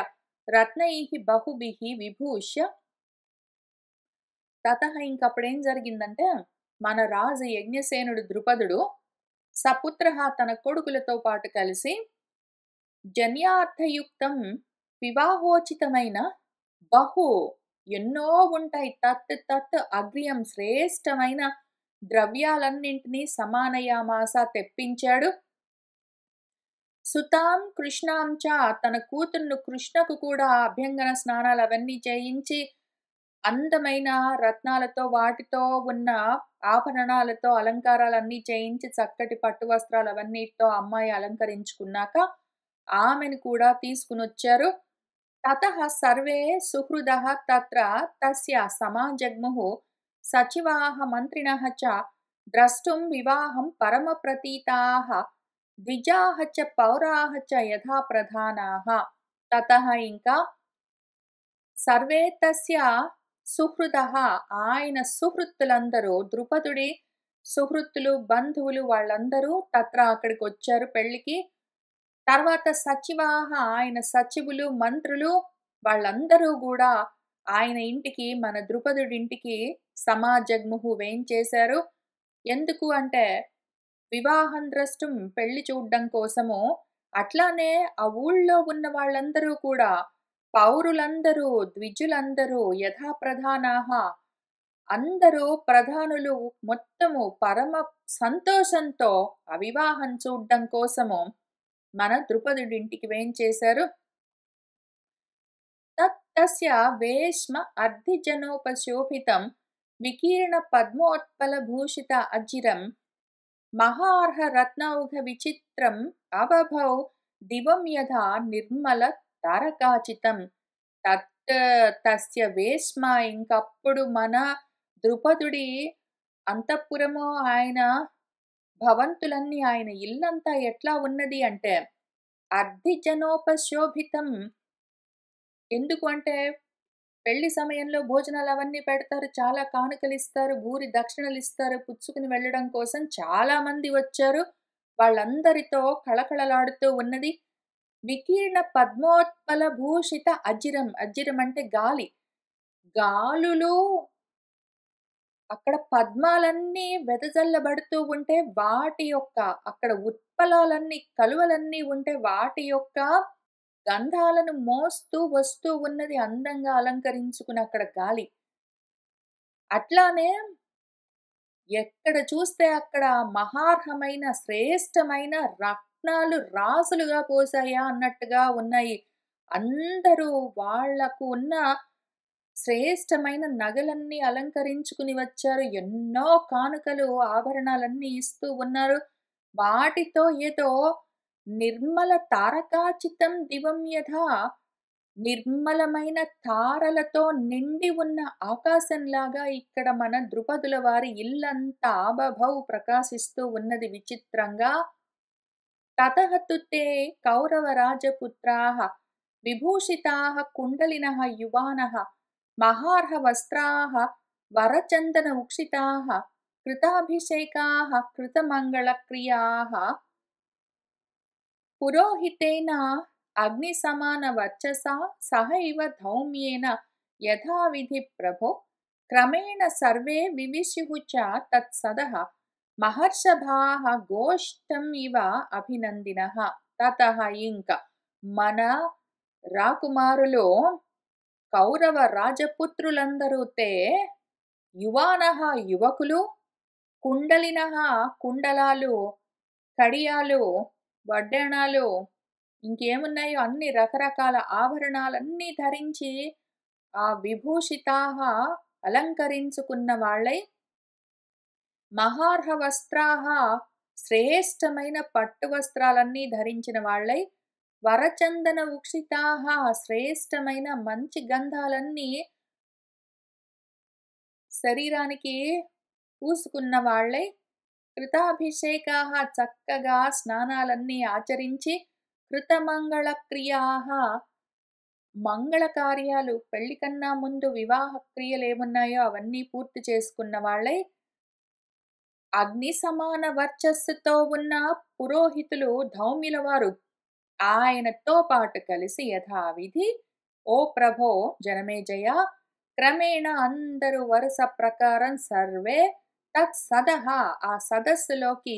రత్నైః బహుభిః విభూష్య. తతః ఇంకప్పుడేం జరిగిందంటే, మన రాజు యజ్ఞసేనుడు ద్రుపదుడు సపుత్రః తన కొడుకులతో పాటు కలిసి జన్యార్థయుక్తం వివాహోచితమైన బహు ఎన్నో ఉంటాయి, తత్ అగ్ర్యం శ్రేష్టమైన ద్రవ్యాలన్నింటినీ సమానయామాస తెప్పించాడు. సుతాం కృష్ణాం చ, తన కూతుర్ను కృష్ణకు కూడా అభ్యంగన స్నానాలు అవన్నీ చేయించి అందమైన రత్నాలతో వాటితో ఉన్న ఆభరణాలతో అలంకారాలన్నీ చేయించి చక్కటి పట్టు వస్త్రాలు అవన్నిటితో అమ్మాయి అలంకరించుకున్నాక ఆమెను కూడా తీసుకుని వచ్చారు. తతః సర్వే సుహృదః తత్ర తస్య సమాజగ్ముః సచివాః మంత్రిణః చ ద్రష్టుం వివాహం పరమ ప్రతీతాః ద్విజాః చ పౌరాః చ యథా ప్రధానాః. తతః ఇంకా సర్వే తస్య సుహృదః, ఆయన సుహృత్తులందరూ, ద్రుపదుడి సుహృత్తులు బంధువులు వాళ్ళందరూ తత్ర అక్కడికి వచ్చారు పెళ్లికి. తర్వాత సచివాహ, ఆయన సచివులు మంత్రులు వాళ్ళందరూ కూడా ఆయన ఇంటికి, మన ద్రుపదుడింటికి సమాజగ్ముహు వేంచేశారు. ఎందుకు అంటే వివాహం ద్రష్టం, పెళ్లి చూడ్డం కోసము. అట్లానే ఆ ఊళ్ళో ఉన్న వాళ్ళందరూ కూడా, పౌరులందరూ, ద్విజులందరూ, యథా ప్రధానాహ, అందరూ ప్రధానులు మొత్తము పరమ సంతోషంతో ఆ వివాహం చూడ్డం కోసము మన ద్రుపదుడింటికి వేంచేశారు. తస్య వేష్మ అర్ధిజనోపశోభితం వికీర్ణ పద్మోత్పల భూషిత అజిరం మహార్హ రత్నౌఘ విచిత్రం అవభౌ దివం యథా నిర్మల తారకాచితం. తస్య వేష్మ, ఇంకప్పుడు మన ద్రుపదుడి అంతఃపురము, ఆయన భవంతులన్నీ, ఆయన ఇల్లంతా ఎట్లా ఉన్నది అంటే అర్ధిజనోపశోభితం. ఎందుకు అంటే పెళ్లి సమయంలో భోజనాలు అవన్నీ పెడతారు, చాలా కానుకలు ఇస్తారు, భూరి దక్షిణలు ఇస్తారు, పుచ్చుకుని వెళ్ళడం కోసం చాలా మంది వచ్చారు. వాళ్ళందరితో కళకళలాడుతూ ఉన్నది. వికీర్ణ పద్మోత్పల భూషిత అజిరం. అజిరం అంటే గాలి. గాలులు అక్కడ పద్మాలన్నీ వెదజల్లబడుతూ ఉంటే వాటి యొక్క అక్కడ ఉత్పలాలన్నీ కలువలన్నీ ఉంటే వాటి యొక్క గంధాలను మోస్తూ వస్తూ ఉన్నది అందంగా అలంకరించుకుని అక్కడ గాలి. అట్లానే ఎక్కడ చూస్తే అక్కడ మహార్హమైన, శ్రేష్టమైన రత్నాలు రాసులుగా పోసాయా అన్నట్టుగా ఉన్నాయి. అందరూ వాళ్లకు ఉన్న శ్రేష్టమైన నగలన్నీ అలంకరించుకుని వచ్చారు. ఎన్నో కానుకలు, ఆభరణాలన్నీ ఇస్తూ ఉన్నారు. వాటితో ఏదో నిర్మల తారకాచితం దివం యథా నిర్మలమైన తారలతో నిండి ఉన్న ఆకాశంలాగా ఇక్కడ మన ద్రుపదుల వారి ఇల్లంతా ఆబభౌ ప్రకాశిస్తూ ఉన్నది విచిత్రంగా. తతః తు తే కౌరవ రాజపుత్రాః విభూషితాః కుండలినః యువానః మహార్హ వస్త్రాః వరచందన ఉక్షితాః కృతాభిషేకాః కృతమంగళక్రియాః పురోహితేన అగ్నిసమాన వర్చసా సహైవ ధౌమ్యేన యథావిధి ప్రభో క్రమేణ సర్వే వివిశుః చ తత్సదః మహర్షభాః గోష్ఠం ఇవ అభినందినః. తతః ఇంక మన రాకుమారులు కౌరవ రాజపుత్రులందరూ తే యువానః యువకులు కుండలినః కుండలాలు కడియాలు వడ్డాణాలు ఇంకేమున్నాయో అన్ని రకరకాల ఆభరణాలన్నీ ధరించి ఆ విభూషితాః అలంకరించుకున్న వాళ్ళై మహార్హ వస్త్రాః శ్రేష్టమైన పట్టు వస్త్రాలన్నీ ధరించిన వాళ్ళై వరచందన ఉక్షితాః శ్రేష్టమైన మంచి గంధాలన్నీ శరీరానికి పూసుకున్న వాళ్ళై కృతాభిషేకాః చక్కగా స్నానాలన్నీ ఆచరించి కృతమంగళ క్రియాః మంగళ కార్యాలు పెళ్లి కన్నా ముందు వివాహ క్రియలు ఏమున్నాయో అవన్నీ పూర్తి చేసుకున్న వాళ్ళై అగ్ని సమాన వర్చస్సుతో ఉన్న పురోహితులు ధౌమ్యుల వారు ఆయనతో పాటు కలిసి యథావిధి ఓ ప్రభో జనమేజయ క్రమేణ అందరూ వరుస ప్రకారం సర్వే తత్సదః ఆ సదస్సులోకి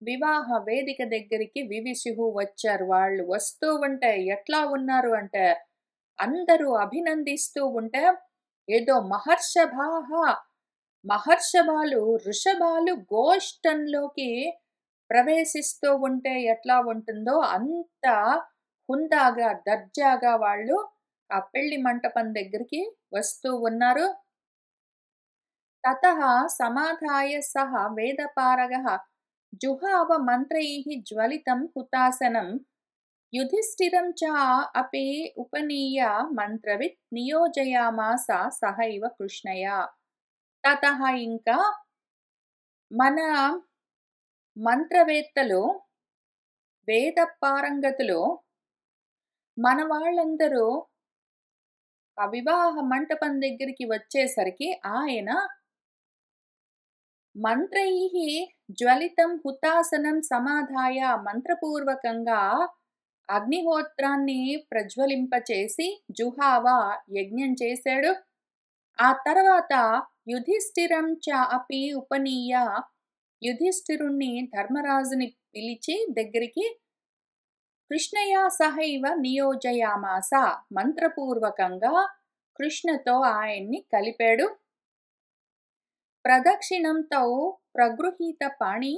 వివాహ వేదిక దగ్గరికి వివిశుః వచ్చారు. వాళ్ళు వస్తూ ఉంటే ఎట్లా ఉన్నారు అంటే అందరూ అభినందిస్తూ ఉంటే ఏదో మహర్షభాలు ఋషభాలు గోష్ఠంలోకి ప్రవేశిస్తూ ఉంటే ఎట్లా ఉంటుందో అంత హుందాగా దర్జాగా వాళ్ళు ఆ పెళ్లి మంటపం దగ్గరికి వస్తూ ఉన్నారు. తతః సమాధాయ సహ వేదపారగః జుహావ మంత్రైః జ్వలితం హుతాసనం యుధిష్ఠిరం చ అపి ఉపనీయ మంత్రవిత్ నియోజయామాస సహైవ కృష్ణయా. తతః ఇంకా మన మంత్రవేత్తలు వేద పారంగతులు మన వాళ్ళందరూ ఆ వివాహ మంటపం దగ్గరికి వచ్చేసరికి ఆయన మంత్రైః జ్వలితం హుతాసనం సమాధాయ మంత్రపూర్వకంగా అగ్నిహోత్రాన్ని ప్రజ్వలింపచేసి జుహావ యజ్ఞం చేశాడు. ఆ తర్వాత యుధిష్ఠిరం చ అపి ఉపనీయ యుధిష్ఠిరుణ్ణి ధర్మరాజుని పిలిచి దగ్గరికి కృష్ణయా సహైవ నియోజయామాస మంత్రపూర్వకంగా కృష్ణతో ఆయన్ని కలిపాడు. ప్రదక్షిణం తౌ ప్రగృహీత పాణి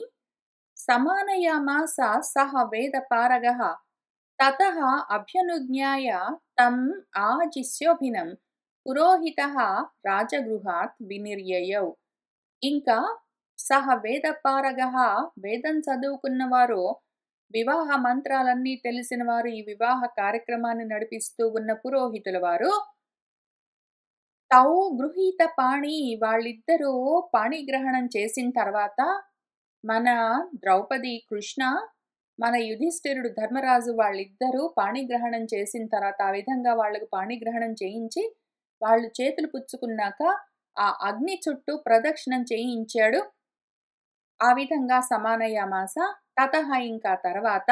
సమానయామాస సహ వేదపారగః తతః అభ్యనుజ్ఞాయ తం ఆజిష్యోభినం పురోహితః రాజగృహాత్ వినిర్యయౌ. ఇంకా సహ వేదపారగః వేదం చదువుకున్నవారు వివాహ మంత్రాలన్నీ తెలిసిన వారు ఈ వివాహ కార్యక్రమాన్ని నడిపిస్తూ ఉన్న పురోహితుల వారు తౌ గృహీత పాణి వాళ్ళిద్దరూ పాణిగ్రహణం చేసిన తర్వాత మన ద్రౌపది కృష్ణ మన యుధిష్ఠిరుడు ధర్మరాజు వాళ్ళిద్దరూ పాణిగ్రహణం చేసిన తర్వాత ఆ విధంగా వాళ్ళకు పాణిగ్రహణం చేయించి వాళ్ళు చేతులు పుచ్చుకున్నాక ఆ అగ్ని చుట్టూ ప్రదక్షిణం చేయించాడు. ఆ విధంగా సమానయామాస. తతః ఇంకా తర్వాత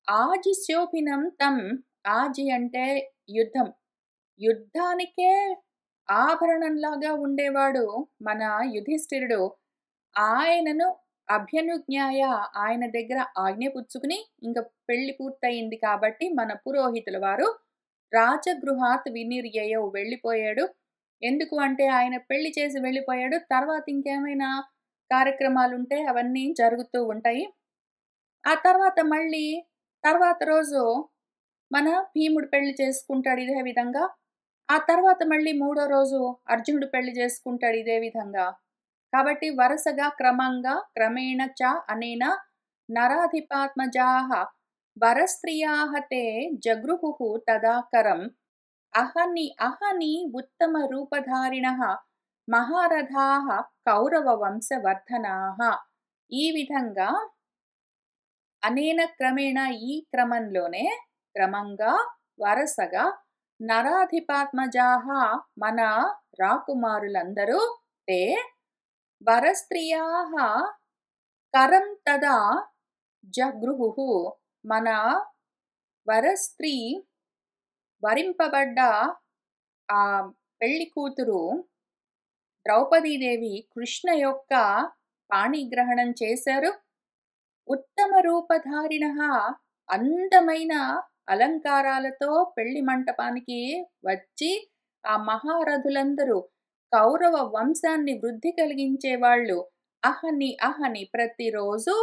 ఆజి శోభినం తం. ఆజి అంటే యుద్ధం. యుద్ధానికే ఆభరణంలాగా ఉండేవాడు మన యుధిష్ఠిరుడు. ఆయనను అభ్యనుజ్ఞాయ, ఆయన దగ్గర ఆజ్ఞ పుచ్చుకుని ఇంక పెళ్లి పూర్తయింది కాబట్టి మన పురోహితుల వారు రాజగృహాత్ వినిర్యయౌ వెళ్ళిపోయాడు. ఎందుకు అంటే ఆయన పెళ్లి చేసి వెళ్ళిపోయాడు. తర్వాత ఇంకేమైనా కార్యక్రమాలుంటే అవన్నీ జరుగుతూ ఉంటాయి. ఆ తర్వాత మళ్ళీ తర్వాత రోజు మన భీముడు పెళ్లి చేసుకుంటాడు ఇదే విధంగా. ఆ తర్వాత మళ్ళీ మూడో రోజు అర్జునుడు పెళ్లి చేసుకుంటాడు ఇదే విధంగా. కాబట్టి వరుసగా క్రమంగా క్రమేణ చ అనేన నరాధిపాత్మజాః వరస్త్రియాః తే జగృహుః తదాకరం అహని అహని ఉత్తమ రూపధారిణః మహారథాః కౌరవ వంశవర్ధనాః. ఈ విధంగా అనేన క్రమేణ ఈ క్రమంలోనే క్రమంగా వరసగా నరాధిపాత్మజాః మన రాకుమారులందరూ తే వరస్త్రియాః కరం తదా జగృహుః. మన వరస్త్రీ వరింపబడ్డ ఆ పెళ్లి కూతురు ద్రౌపదీదేవి కృష్ణ యొక్క పాణిగ్రహణం చేశారు. ఉత్తమ రూపధారిణః, అందమైన అలంకారాలతో పెళ్లి మంటపానికి వచ్చి ఆ మహారథులందరూ కౌరవ వంశాన్ని వృద్ధి కలిగించేవాళ్ళు అహని అహని ప్రతిరోజు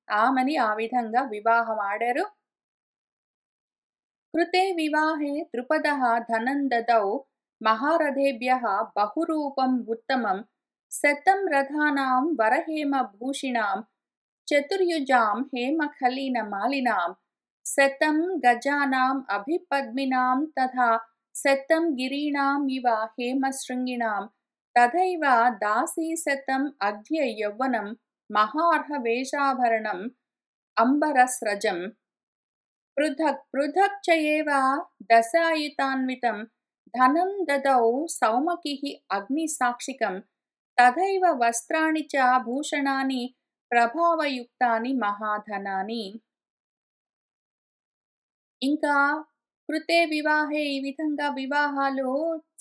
ఆమెని ఆ విధంగా వివాహం ఆడారు. కృతే వివాహే ద్రుపదః ధనం దదౌ మహారథేభ్యః బహురూపం ఉత్తమం శతం రథానాం వరహేమ భూషిణాం చతుర్యుజాం హేమఖలీన మాలినాం శతం గజానాం అభిపద్మినాం తథా శతం గిరీణాం ఇవ హేమశృంగిణాం తథైవ దాసీశతం అగ్ధ్య యౌవనం మహార్హవేషాభరణం అంబరస్రజం పృథక్ పృథక్ చ ఏవ దశాయుతాన్వితం ధనం దదౌ సౌమకిః అగ్నిసాక్షికం తథైవ వస్త్రాణి చ భూషణాని ప్రభావయుక్తాని మహాధనాని. ఇంకా కృతే వివాహే ఈ విధంగా వివాహాలు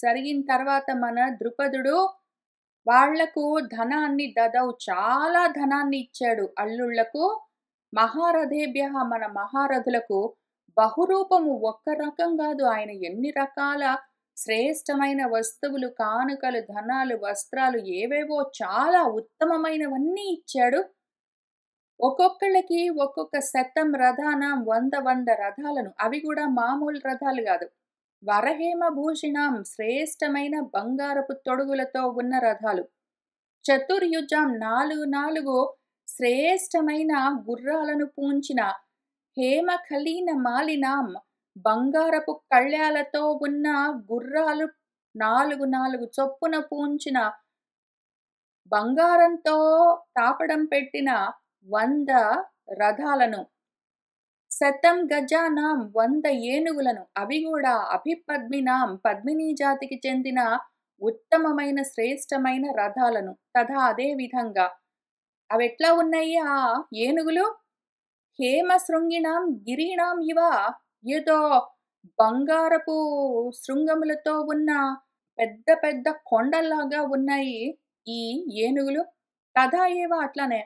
జరిగిన తర్వాత మన ద్రుపదుడు వాళ్లకు ధనాన్ని దదౌ చాలా ధనాన్ని ఇచ్చాడు అల్లుళ్లకు. మహారథేభ్యః మన మహారథులకు బహురూపము ఒక్క రకం కాదు, ఆయన ఎన్ని రకాల శ్రేష్టమైన వస్తువులు కానుకలు ధనాలు వస్త్రాలు ఏవేవో చాలా ఉత్తమమైనవన్నీ ఇచ్చాడు. ఒక్కొక్కళ్ళకి ఒక్కొక్క శతం రథానం 100 రథాలను, అవి కూడా మామూలు రథాలు కాదు, వరహేమ భూషిణం శ్రేష్టమైన బంగారపు తొడుగులతో ఉన్న రథాలు. చతుర్యుజం 4 శ్రేష్టమైన గుర్రాలను పూంచిన హేమఖలీన మాలినాం బంగారపు కళ్యాలతో ఉన్న గుర్రాలు 4 చొప్పున పూంచిన బంగారంతో తాపడం పెట్టిన 100 రథాలను. శతం గజానాం 100 ఏనుగులను, అవి కూడా అభిపద్మినాం పద్మినీ జాతికి చెందిన ఉత్తమమైన శ్రేష్టమైన రథాలను. తథా అదే విధంగా అవెట్లా ఉన్నాయి ఆ ఏనుగులు? హేమశృంగిణాం గిరీణాం ఇవ, ఏదో బంగారపు శృంగములతో ఉన్న పెద్ద పెద్ద కొండల్లాగా ఉన్నాయి ఈ ఏనుగులు. తథా ఏవ అట్లనే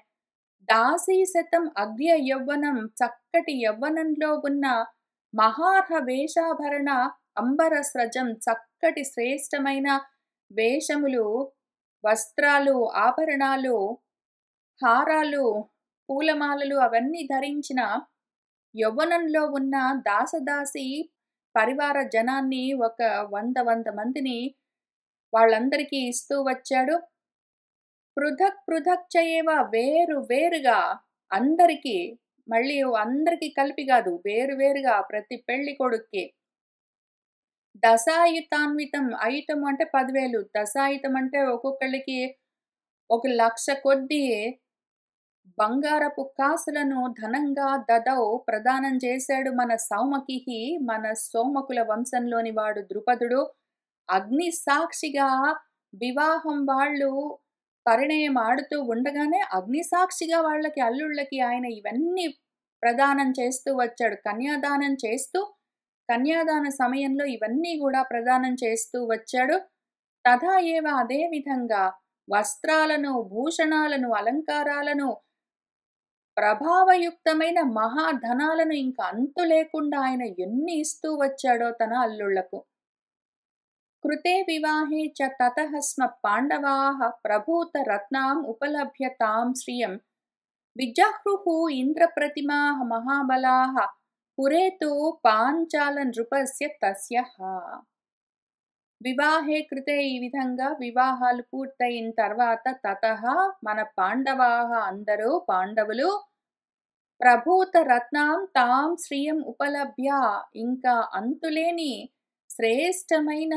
దాసీశతం అగ్ర్య యౌవనం చక్కటి యవ్వనంలో ఉన్న మహార్హ వేషాభరణ అంబరస్రజం చక్కటి శ్రేష్టమైన వేషములు వస్త్రాలు ఆభరణాలు హారాలు పూలమాలలు అవన్నీ ధరించిన యవ్వనంలో ఉన్న దాసదాసి పరివార జనాన్ని ఒక 100 మందిని వాళ్ళందరికీ ఇస్తూ వచ్చాడు. పృథక్ పృథక్ చయేవ వేరు వేరుగా అందరికీ, మళ్ళీ అందరికీ కలిపి కాదు, వేరు వేరుగా ప్రతి పెళ్లి కొడుక్కి. దశాయుతాన్వితం, ఆయుతం అంటే 10,000, దశాయుతం అంటే ఒక్కొక్కళ్ళకి 1,00,000 కొద్దీ బంగారపు కాసులను ధనంగా దదౌ ప్రదానం చేశాడు మన సౌమకిహి, మన సోమకుల వంశంలోని వాడు ద్రుపదుడు. అగ్ని సాక్షిగా వివాహం వాళ్ళు పరిణయం ఆడుతూ ఉండగానే అగ్ని సాక్షిగా వాళ్ళకి అల్లుళ్ళకి ఆయన ఇవన్నీ ప్రదానం చేస్తూ వచ్చాడు. కన్యాదానం చేస్తూ, కన్యాదాన సమయంలో ఇవన్నీ గూడా ప్రదానం చేస్తూ వచ్చాడు. తథా ఏవ అదే విధంగా వస్త్రాలను, భూషణాలను, అలంకారాలను, ప్రభావయుక్తమైన మహాధనాలను ఇంక అంతు లేకుండా ఆయన ఎన్ని ఇస్తూ వచ్చాడో తన అల్లుళ్లకు. కృతే వివాహే చ తతః స్మ పాండవాః ప్రభూత రత్నాం ఉపలభ్య తాం శ్రియం విజహ్రుః ఇంద్రప్రతిమాః మహాబలాః పురే తు పాంచాల నృపస్య తస్యః. వివాహే కృతే ఈ విధంగా వివాహాలు పూర్తయిన తర్వాత తతః మన పాండవాః అందరూ పాండవులు ప్రభూత రత్నాం తాం శ్రియం ఉపలభ్య ఇంకా అంతులేని శ్రేష్టమైన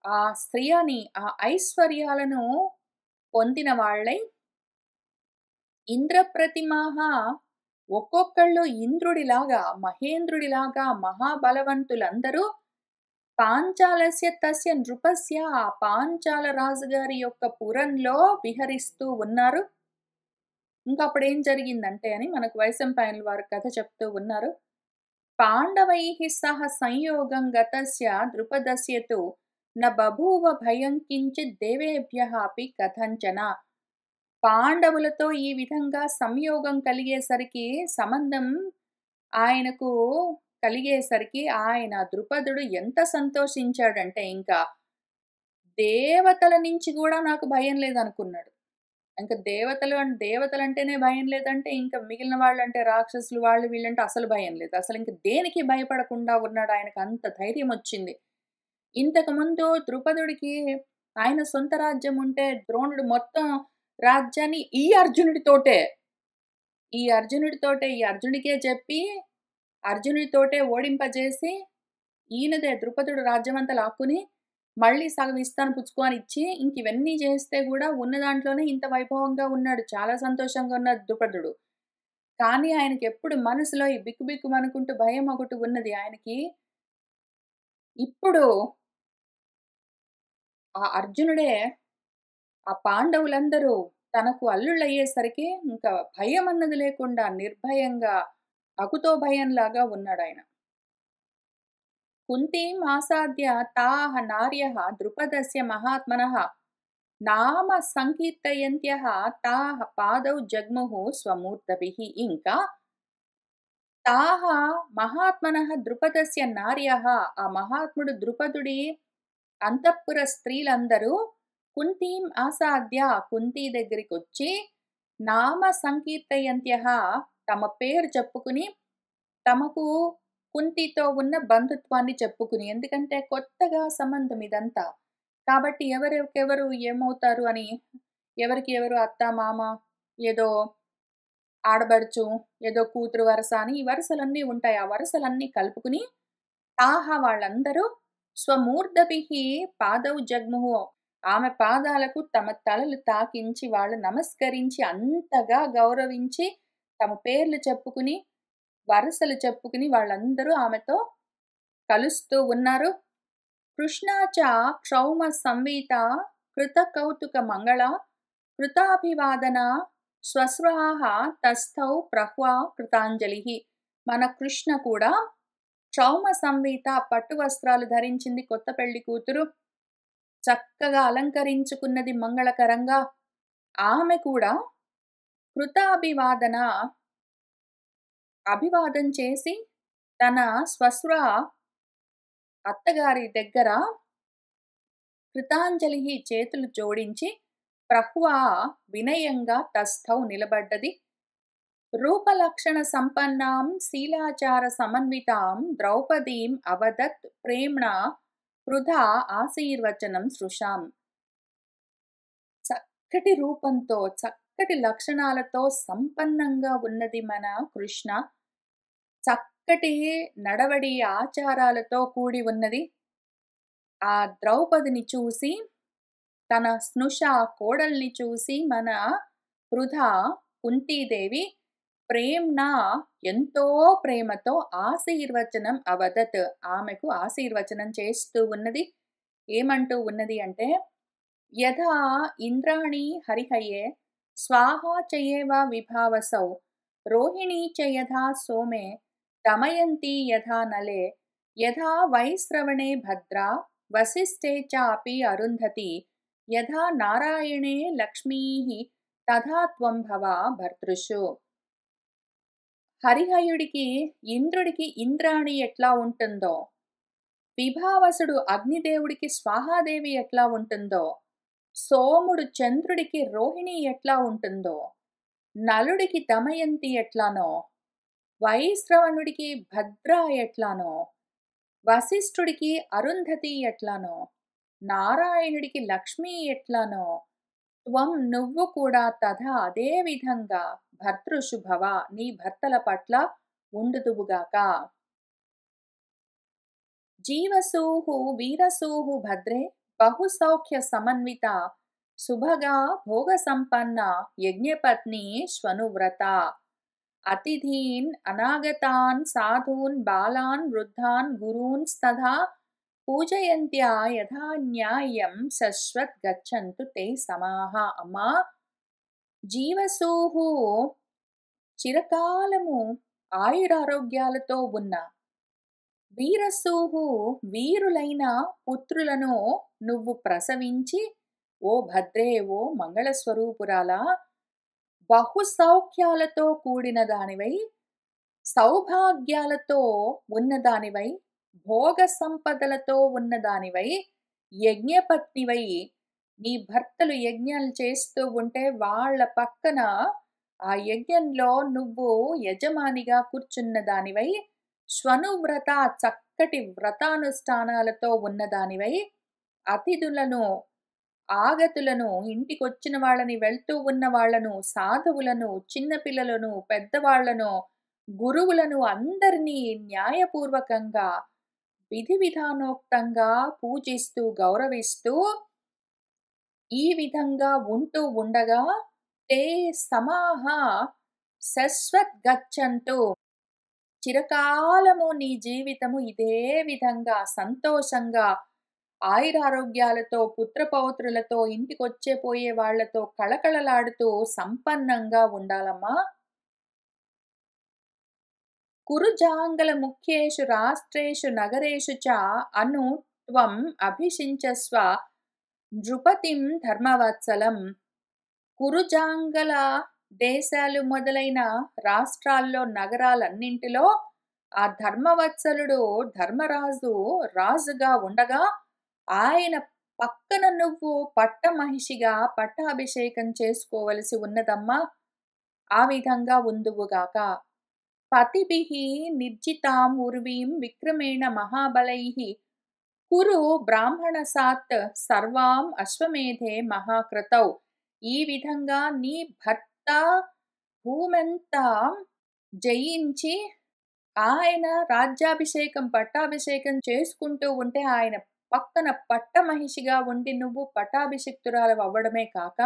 ఆ స్త్రీని ఆ ఐశ్వర్యాలను పొందిన వాళ్ళై ఇంద్రప్రతిమాహ ఒక్కొక్కళ్ళు ఇంద్రుడిలాగా మహేంద్రుడిలాగా మహాబలవంతులందరూ పాంచాలస్య తస్య నృపస్య ఆ పాంచాల రాజుగారి యొక్క పురంలో విహరిస్తూ ఉన్నారు. ఇంకా అప్పుడేం జరిగిందంటే అని మనకు వైశంపాయనుల వారు కథ చెప్తూ ఉన్నారు. పాండవైః సహ సంయోగం గతస్య ద్రుపదస్య తు న బభూవ భయం కించిత్ దేవేభ్యః అపి కథంచన. పాండవులతో ఈ విధంగా సంయోగం కలిగేసరికి, సంబంధం ఆయనకు కలిగేసరికి ఆయన ద్రుపదుడు ఎంత సంతోషించాడంటే ఇంకా దేవతల నుంచి కూడా నాకు భయం లేదనుకున్నాడు. ఇంక దేవతలంటేనే భయం లేదంటే ఇంకా మిగిలిన వాళ్ళంటే రాక్షసులు వాళ్ళు వీళ్ళంటే అసలు భయం లేదు. అసలు ఇంక దేనికి భయపడకుండా ఉన్నాడు. ఆయనకు అంత ధైర్యం వచ్చింది. ఇంతకుముందు ద్రుపదుడికి ఆయన సొంత రాజ్యం ఉంటే ద్రోణుడు మొత్తం రాజ్యాన్ని ఈ అర్జునుడితోటే ఈ అర్జునుడికే చెప్పి అర్జునుడితోటే ఓడింపజేసి ఈయనదే ద్రుపదుడు రాజ్యమంతా లాక్కుని మళ్ళీ సగం ఇస్తాను పుచ్చుకో అని ఇచ్చి ఇంక ఇవన్నీ చేస్తే కూడా ఉన్న దాంట్లోనే ఇంత వైభవంగా ఉన్నాడు. చాలా సంతోషంగా ఉన్నాడు ద్రుపదుడు. కానీ ఆయనకి ఎప్పుడు మనసులో ఈ బిక్కుబిక్కుమనుకుంటూ భయం ఒకటి ఉన్నది ఆయనకి. ఇప్పుడు ఆ అర్జునుడే ఆ పాండవులందరూ తనకు అల్లుళ్ళయ్యేసరికి ఇంకా భయం అన్నది లేకుండా నిర్భయంగా అకుతో భయంలాగా ఉన్నాడాయన. కుంతీం ఆసాద్య తాః నార్యః ద్రుపదస్య మహాత్మనః నామ సంకీర్తయంత్యః తాః పాదౌ జగ్ముః స్వమూర్ధభిః. ఇంకా తాః మహాత్మనః ద్రుపదస్య నార్యః ఆ మహాత్ముడు ద్రుపదుడి అంతఃపుర స్త్రీలందరూ కుంతీం ఆసాద్య కుంతీ దగ్గరికి వచ్చి నామ సంకీర్తయంత్యః తమ పేరు చెప్పుకుని తమకు కుంతితో ఉన్న బంధుత్వాన్ని చెప్పుకుని, ఎందుకంటే కొత్తగా సంబంధం ఇదంతా కాబట్టి ఎవరెవరు ఏమవుతారు అని ఎవరికి ఎవరు అత్త మామ ఏదో ఆడబడుచు ఏదో కూతురు వరస అని ఈ వరుసలన్నీ ఉంటాయి. ఆ వరుసలన్నీ కలుపుకుని తాహ వాళ్ళందరూ స్వమూర్ధభిః పాదౌ జగ్ముః ఆమె పాదాలకు తమ తలలు తాకించి వాళ్ళు నమస్కరించి అంతగా గౌరవించి తమ పేర్లు చెప్పుకుని వరుసలు చెప్పుకుని వాళ్ళందరూ ఆమెతో కలుస్తూ ఉన్నారు. కృష్ణాచ క్షౌమ సంవీత కృత కౌతుక మంగళ కృతాభివాదన స్వస్రాహ తస్థౌ ప్రహ్వా కృతాంజలి. మన కృష్ణ కూడా క్షౌమ సంవీత పట్టు వస్త్రాలు ధరించింది కొత్త పెళ్లి కూతురు. చక్కగా అలంకరించుకున్నది మంగళకరంగా. ఆమె కూడా కృతాభివాదన అభివాదం చేసి తన స్వస్ర అత్తగారి దగ్గర కృతాంజలి చేతులు జోడించి ప్రహ్వా వినయంగా తస్థౌ నిలబడ్డది. రూపలక్షణ సంపన్నాం శీలాచార సమన్వితాం ద్రౌపదీం అవదత్ ప్రేమ్ణ వృధా ఆశీర్వచనం సృషాం. చక్కటి రూపంతో చక్కటి లక్షణాలతో సంపన్నంగా ఉన్నది మన కృష్ణ. చక్కటి నడవడి ఆచారాలతో కూడి ఉన్నది. ఆ ద్రౌపదిని చూసి తన స్నుష కోడల్ని చూసి మన వృధా కుంతీదేవి ప్రేమ్న ఎంతో ప్రేమతో ఆశీర్వచనం అవదత్ ఆమెకు ఆశీర్వచనం చేస్తూ ఉన్నది. ఏమంటూ ఉన్నది అంటే యథా ఇంద్రాణి హరిహయే స్వాహా చయేవ విభావసౌ रोहिणी च यथा सोमे दमयन्ती यथा नले यथा वैश्रवणे भद्रा वसिष्ठे चापि अरुन्धती यथा नारायणे लक्ष्मीः तथा त्वं भव భర్తృషు. హరిహయుడికి ఇంద్రుడికి ఇంద్రాణి ఎట్లా ఉంటుందో, విభావసుడు అగ్నిదేవుడికి స్వాహాదేవి ఎట్లా ఉంటుందో, సోముడు చంద్రుడికి రోహిణి ఎట్లా ఉంటుందో, నలుడికి దమయంతి ఎట్లానో, వైశ్రవణుడికి భద్ర ఎట్లానో, వశిష్ఠుడికి అరుంధతి ఎట్లానో, నారాయణుడికి లక్ష్మి ఎట్లానో, త్వం నువ్వు కూడా తథా అదే విధంగా భర్తృషు భవ నీ భర్తల పట్ల ఉండుదువుగాక. జీవసూహు వీరసూహు భద్రే బహుసౌఖ్య సమన్విత సుభగా భోగ సంపన్న యజ్ఞపత్ని శ్వనువ్రత అతిథీన్ అనాగతాన్ సాధూన్ బాలాన్ వృద్ధాన్ గురూన్స్తథా పూజయంత్యా యథా న్యాయం శశ్వత్ గచ్చంతు తే సమాహ. అమ్మా, జీవసూహు చిరకాలము ఆయురారోగ్యాలతో ఉన్న, వీరసూహు వీరులైన పుత్రులను నువ్వు ప్రసవించి, ఓ భద్రే, ఓ మంగళస్వరూపురాలా, బహుసౌఖ్యాలతో కూడిన దానివై, సౌభాగ్యాలతో ఉన్నదానివై, భోగ సంపదలతో ఉన్నదానివై, యజ్ఞపత్నివై, నీ భర్తలు యజ్ఞాలు చేస్తూ ఉంటే వాళ్ళ పక్కన ఆ యజ్ఞంలో నువ్వు యజమానిగా కూర్చున్న దానివై, శ్వనువ్రత చక్కటి వ్రతానుష్ఠానాలతో ఉన్నదానివై, అతిథులను ఆగతులను ఇంటికొచ్చిన వాళ్ళని, వెళ్తూ ఉన్న వాళ్లను, సాధువులను, చిన్నపిల్లలను, పెద్దవాళ్లను, గురువులను అందరినీ న్యాయపూర్వకంగా విధి విధానోక్తంగా పూజిస్తూ గౌరవిస్తూ ఈ విధంగా ఉంటూ ఉండగా తే సమాహ శశ్వత్ గచ్చంతు, చిరకాలము నీ జీవితము ఇదే విధంగా సంతోషంగా ఆయురారోగ్యాలతో పుత్రపౌత్రులతో ఇంటికొచ్చే పోయే వాళ్లతో కళకళలాడుతూ సంపన్నంగా ఉండాలమ్మా. కురుజాంగల ముఖ్యేషు రాష్ట్రేషు నగరేషు చ అను త్వం అభిషించస్వ నృపతిం ధర్మవత్సలం. కురుజాంగల దేశాలు మొదలైన రాష్ట్రాల్లో, నగరాలన్నింటిలో ఆ ధర్మవత్సలుడు ధర్మరాజు రాజుగా ఉండగా ఆయన పక్కన నువ్వు పట్టమహిషిగా పట్టాభిషేకం చేసుకోవలసి ఉన్నదమ్మా. ఆ విధంగా ఉందువుగాక. పతిభిః నిర్జితాం ఉర్వీం విక్రమేణ మహాబలైః కురు బ్రాహ్మణసాత్ సర్వాం అశ్వమేధే మహాక్రతౌ. ఈ విధంగా నీ భర్త భూమంతా జయించి ఆయన రాజ్యాభిషేకం పట్టాభిషేకం చేసుకుంటూ ఉంటే ఆయన పక్కన పట్టమహిషిగా ఉండి నువ్వు పట్టాభిషిక్తురాలు అవ్వడమే కాక,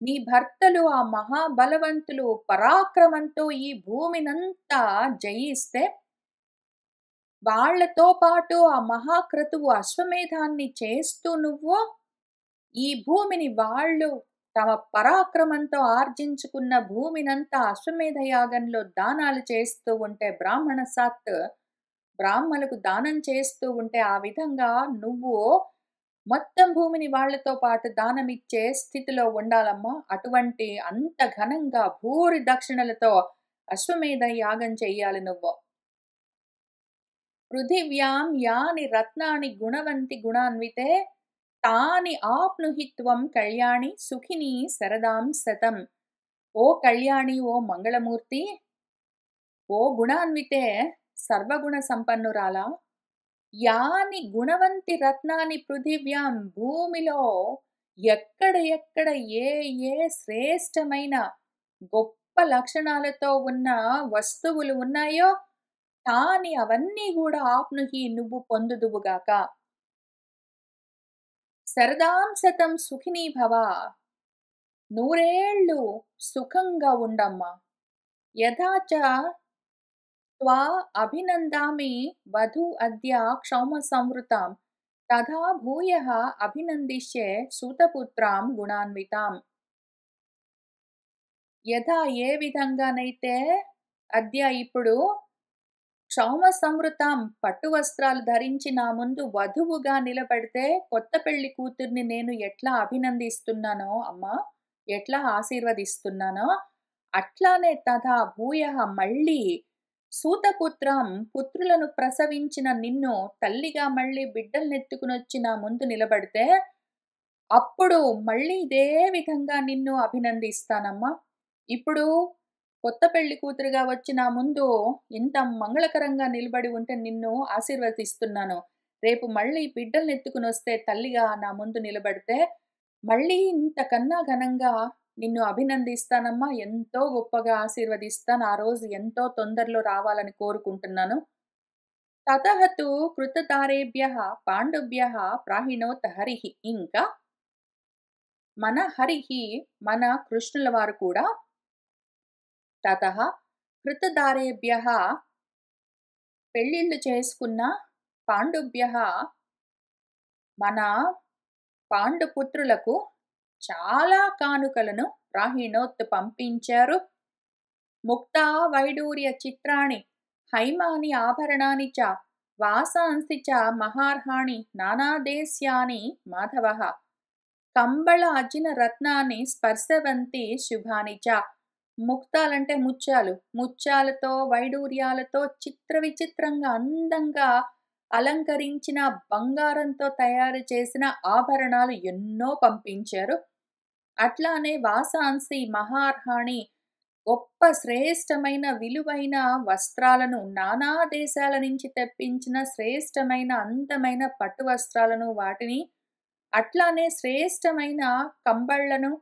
నీ భర్తలు ఆ మహాబలవంతులు పరాక్రమంతో ఈ భూమినంతా జయిస్తే వాళ్లతో పాటు ఆ మహాక్రతువు అశ్వమేధాన్ని చేస్తూ నువ్వు ఈ భూమిని, వాళ్ళు తమ పరాక్రమంతో ఆర్జించుకున్న భూమినంతా అశ్వమేధ యాగంలో దానాలు చేస్తూ ఉంటే, బ్రాహ్మణ సాత్ బ్రాహ్మణులకు దానం చేస్తూ ఉంటే, ఆ విధంగా నువ్వు మొత్తం భూమిని వాళ్లతో పాటు దానమిచ్చే స్థితిలో ఉండాలమ్మా. అటువంటి అంత ఘనంగా భూరి దక్షిణలతో అశ్వమేధ యాగం చెయ్యాలి నువ్వు. పృథివ్యాం యాని రత్నాని గుణవంతి గుణాన్వితే తాని ఆప్నుహి త్వం కళ్యాణి సుఖిని శరదాం శతం. ఓ కళ్యాణి, ఓ మంగళమూర్తి, ఓ గుణాన్వితే సర్వగుణ సంపన్నురాలా, యాని గుణవంతి రత్నాని పృథివ్యాం భూమిలో ఎక్కడ ఎక్కడ ఏ ఏ శ్రేష్టమైన గొప్ప లక్షణాలతో ఉన్న వస్తువులు ఉన్నాయో తాని అవన్నీ కూడా ఆప్నుహి నువ్వు పొందుదువుగాక. శరదాం శతం సుఖినీ భవ, నూరేళ్లు సుఖంగా ఉండమ్మా. యథాచ త్వా అభినందామి వధూ అద్య క్షౌమ సంవృతాం తథా భూయః అభినందిష్యే సూతపుత్రాం గుణాన్వితాం. యథా ఏ విధంగానైతే అద్య ఇప్పుడు క్షౌమ సంవృతాం పట్టు వస్త్రాలు ధరించి నా ముందు వధువుగా నిలబడితే కొత్త పెళ్లి కూతుర్ని నేను ఎట్లా అభినందిస్తున్నానో అమ్మా, ఎట్లా ఆశీర్వదిస్తున్నానో అట్లానే తథా భూయః మళ్ళీ సూతపుత్రం పుత్రులను ప్రసవించిన నిన్ను తల్లిగా మళ్ళీ బిడ్డలనెత్తుకునొచ్చి నా ముందు నిలబడితే అప్పుడు మళ్ళీ ఇదే విధంగా నిన్ను అభినందిస్తానమ్మా. ఇప్పుడు కొత్త పెళ్లి కూతురుగా వచ్చి నా ముందు ఇంత మంగళకరంగా నిలబడి ఉంటే నిన్ను ఆశీర్వదిస్తున్నాను. రేపు మళ్ళీ బిడ్డలనెత్తుకునొస్తే తల్లిగా నా ముందు నిలబడితే, మళ్ళీ ఇంతకన్నా ఘనంగా నిన్ను అభినందిస్తానమ్మా. ఎంతో గొప్పగా ఆశీర్వదిస్తాను. ఆ రోజు ఎంతో తొందరలో రావాలని కోరుకుంటున్నాను. తతః తు కృతదారేభ్యః పాండుభ్యః ప్రాహిణోత్ హరిః. ఇంకా మన హరిః, మన కృష్ణుల వారు కూడా తతః కృతదారేభ్యః పెళ్ళిళ్ళు చేసుకున్న పాండుభ్యః మన పాండుపుత్రులకు చాలా కానుకలను ప్రాహిణోత్ పంపించారు. ముక్తా వైడూర్య చిత్రాణి హైమాని ఆభరణాని చ వాసాంసి చ మహార్హాణి నానాదేశ్యాని మాధవః కంబళ అజిన రత్నాన్ని స్పర్శవంతి శుభాని చ. ముక్తాలంటే ముత్యాలు, ముత్యాలతో వైడూర్యాలతో చిత్ర విచిత్రంగా అందంగా అలంకరించిన బంగారంతో తయారు చేసిన ఆభరణాలు ఎన్నో పంపించారు. అట్లానే వాసాంసి మహార్హాణి గొప్ప శ్రేష్టమైన విలువైన వస్త్రాలను, నానా దేశాల నుంచి తెప్పించిన శ్రేష్టమైన అందమైన పట్టు వస్త్రాలను, వాటిని అట్లానే శ్రేష్టమైన కంబళ్లను,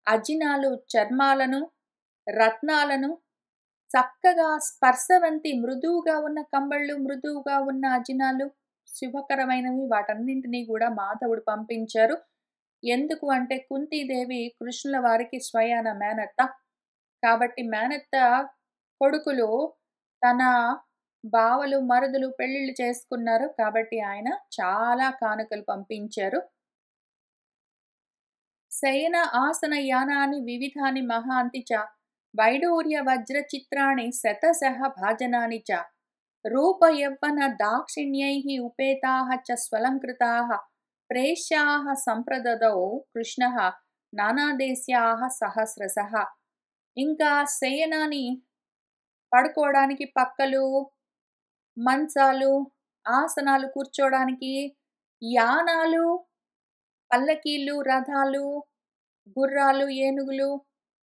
అజినాలు, చర్మాలను, రత్నాలను, చక్కగా స్పర్శవంతి మృదువుగా ఉన్న కంబళ్ళు, మృదువుగా ఉన్న అజినాలు, శుభకరమైనవి వాటన్నింటినీ కూడా మాధవుడు పంపించారు. ఎందుకు అంటే కుంతీదేవి కృష్ణుల వారికి స్వయాన మేనత్త. కాబట్టి మేనత్త కొడుకులు తన బావలు, మరుదులు పెళ్ళిళ్ళు చేసుకున్నారు. కాబట్టి ఆయన చాలా కానుకలు పంపించారు. శయన ఆసన యానాని వివిధాని మహాంతి చ వైడూర్య వజ్ర చిత్రాణి శతశః భాజనాని చ రూప యవ్వన దాక్షిణ్యైః ఉపేతాః చ స్వలంకృతాః ప్రేష్యాః సంప్రదదౌ కృష్ణః నానాదేశ్యాః సహస్రశః. ఇంకా శయనాని పడుకోవడానికి పక్కలు, మంచాలు, ఆసనాలు కూర్చోడానికి, యానాలు, పల్లకీలు, రథాలు, గుర్రాలు, ఏనుగులు,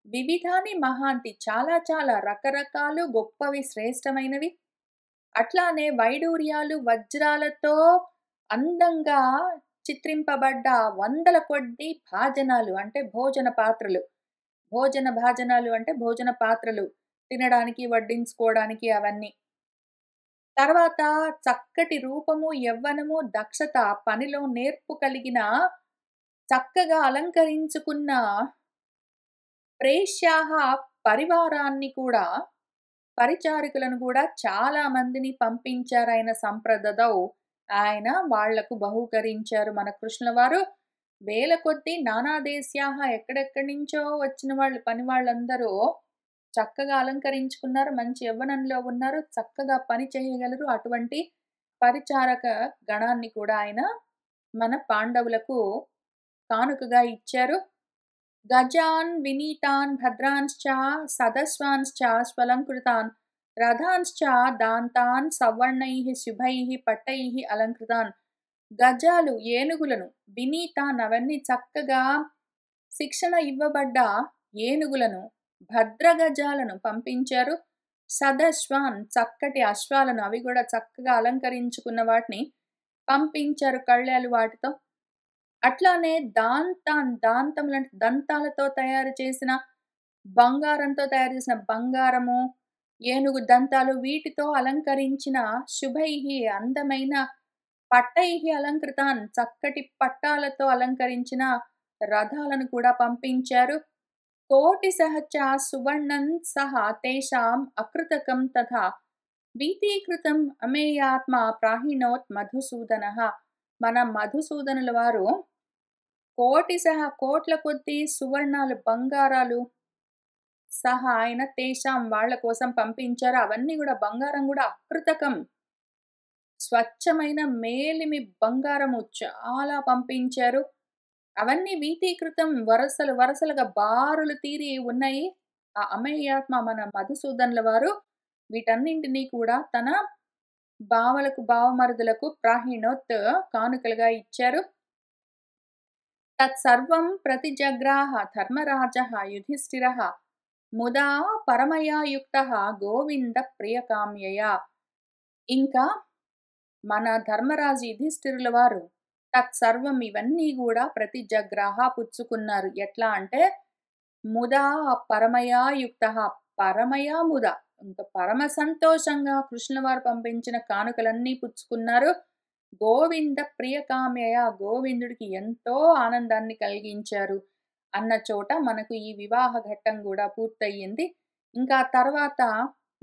వివిధాని మహాంతి చాలా చాలా రకరకాలు గొప్పవి, శ్రేష్టమైనవి. అట్లానే వైడూర్యాలు, వజ్రాలతో అందంగా చిత్రింపబడ్డ వందల కొద్దీ భాజనాలు అంటే భోజన పాత్రలు. భోజన భాజనాలు అంటే భోజన పాత్రలు, తినడానికి, వడ్డించుకోవడానికి అవన్నీ. తర్వాత చక్కటి రూపము, యవ్వనము, దక్షత, పనిలో నేర్పు కలిగిన చక్కగా అలంకరించుకున్న ప్రేష్యాః పరివారాన్ని కూడా, పరిచారికులను కూడా చాలా మందిని పంపించారు. ఆయన సంప్రదదౌ, ఆయన వాళ్లకు బహూకరించారు మన కృష్ణుల వారు. వేల కొద్దీ నానాదేశ్యాః ఎక్కడెక్కడి నుంచో వచ్చిన వాళ్ళు, పని వాళ్ళందరూ చక్కగా అలంకరించుకున్నారు, మంచి యవ్వనంలో ఉన్నారు, చక్కగా పని చేయగలరు. అటువంటి పరిచారక గణాన్ని కూడా ఆయన మన పాండవులకు కానుకగా ఇచ్చారు. గజాన్ వినీతాన్ భద్రాంశ్చ సదస్వాంశ్చ స్వలంకృతాన్ రథాంశ్చ దాంతాన్ సవర్ణైః శుభైః పట్టైః అలంకృతాన్. గజాలు, ఏనుగులను, వినీతాన్ అవన్నీ చక్కగా శిక్షణ ఇవ్వబడ్డ ఏనుగులను, భద్రగజాలను పంపించారు. సదశ్వాన్ చక్కటి అశ్వాలను, అవి కూడా చక్కగా అలంకరించుకున్న వాటిని పంపించారు కళ్యాలు వాటితో. అట్లానే దాంతాన్, దాంతములంటే దంతాలతో తయారు చేసిన, బంగారంతో తయారు చేసిన బంగారము, ఏనుగు దంతాలు, వీటితో అలంకరించిన శుభైః అందమైన పట్టైః అలంకృతాన్ చక్కటి పట్టాలతో అలంకరించిన రథాలను కూడా పంపించారు. కోటిశః చ సువర్ణం సహ తేషాం అకృతకం తథా వీతీకృతం అమేయాత్మ ప్రాహిణోత్ మధుసూదనః. మన మధుసూదనుల వారు కోటిశః కోట్ల కొద్దీ సువర్ణాలు, బంగారాలు, సహాయన తేషాం వాళ్ళ కోసం పంపించారు. అవన్నీ గూడా బంగారం గూడా అకృతకం. స్వచ్ఛమైన మేలిమి బంగారము చాలా పంపించారు. అవన్నీ వీటీకృతం వరసలు వరసలుగా బారులు తీరి ఉన్నాయి. ఆ అమేయాత్మ మన మధుసూదనుల వారు వీటన్నింటిని కూడా తన బావలకు, బావమరుదులకు ప్రాహిణోత్ కానుకలుగా ఇచ్చారు. తత్సర్వం ప్రతిజగ్రాహ ధర్మరాజః యుధిష్ఠిరః ముదా పరమయా యుక్తః గోవింద ప్రియకామ్యయా. ఇంకా మన ధర్మరాజు యుధిష్ఠిరుల వారు తత్సర్వం ఇవన్నీ గూడా ప్రతిజగ్రాహ పుచ్చుకున్నారు. ఎట్లా అంటే ముదా పరమయా యుక్తః పరమయా ముద ఇంక పరమ సంతోషంగా కృష్ణుల వారు పంపించిన కానుకలన్నీ పుచ్చుకున్నారు. గోవింద ప్రియకామ్యయ గోవిందుడికి ఎంతో ఆనందాన్ని కలిగించారు అన్న చోట మనకు ఈ వివాహ ఘట్టం కూడా పూర్తయింది. ఇంకా తర్వాత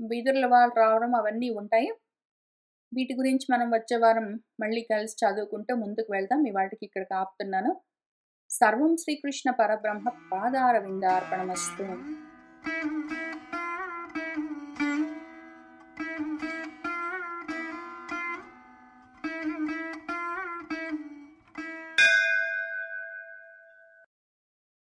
విదురుల వాళ్ళు రావడం అవన్నీ ఉంటాయి. వీటి గురించి మనం వచ్చే వారం మళ్ళీ కలిసి చదువుకుంటూ ముందుకు వెళ్దాం. ఇవాళకి ఇక్కడికి ఆపుతున్నాను. సర్వం శ్రీకృష్ణ పరబ్రహ్మ పాదారవిందార్పణమస్తు.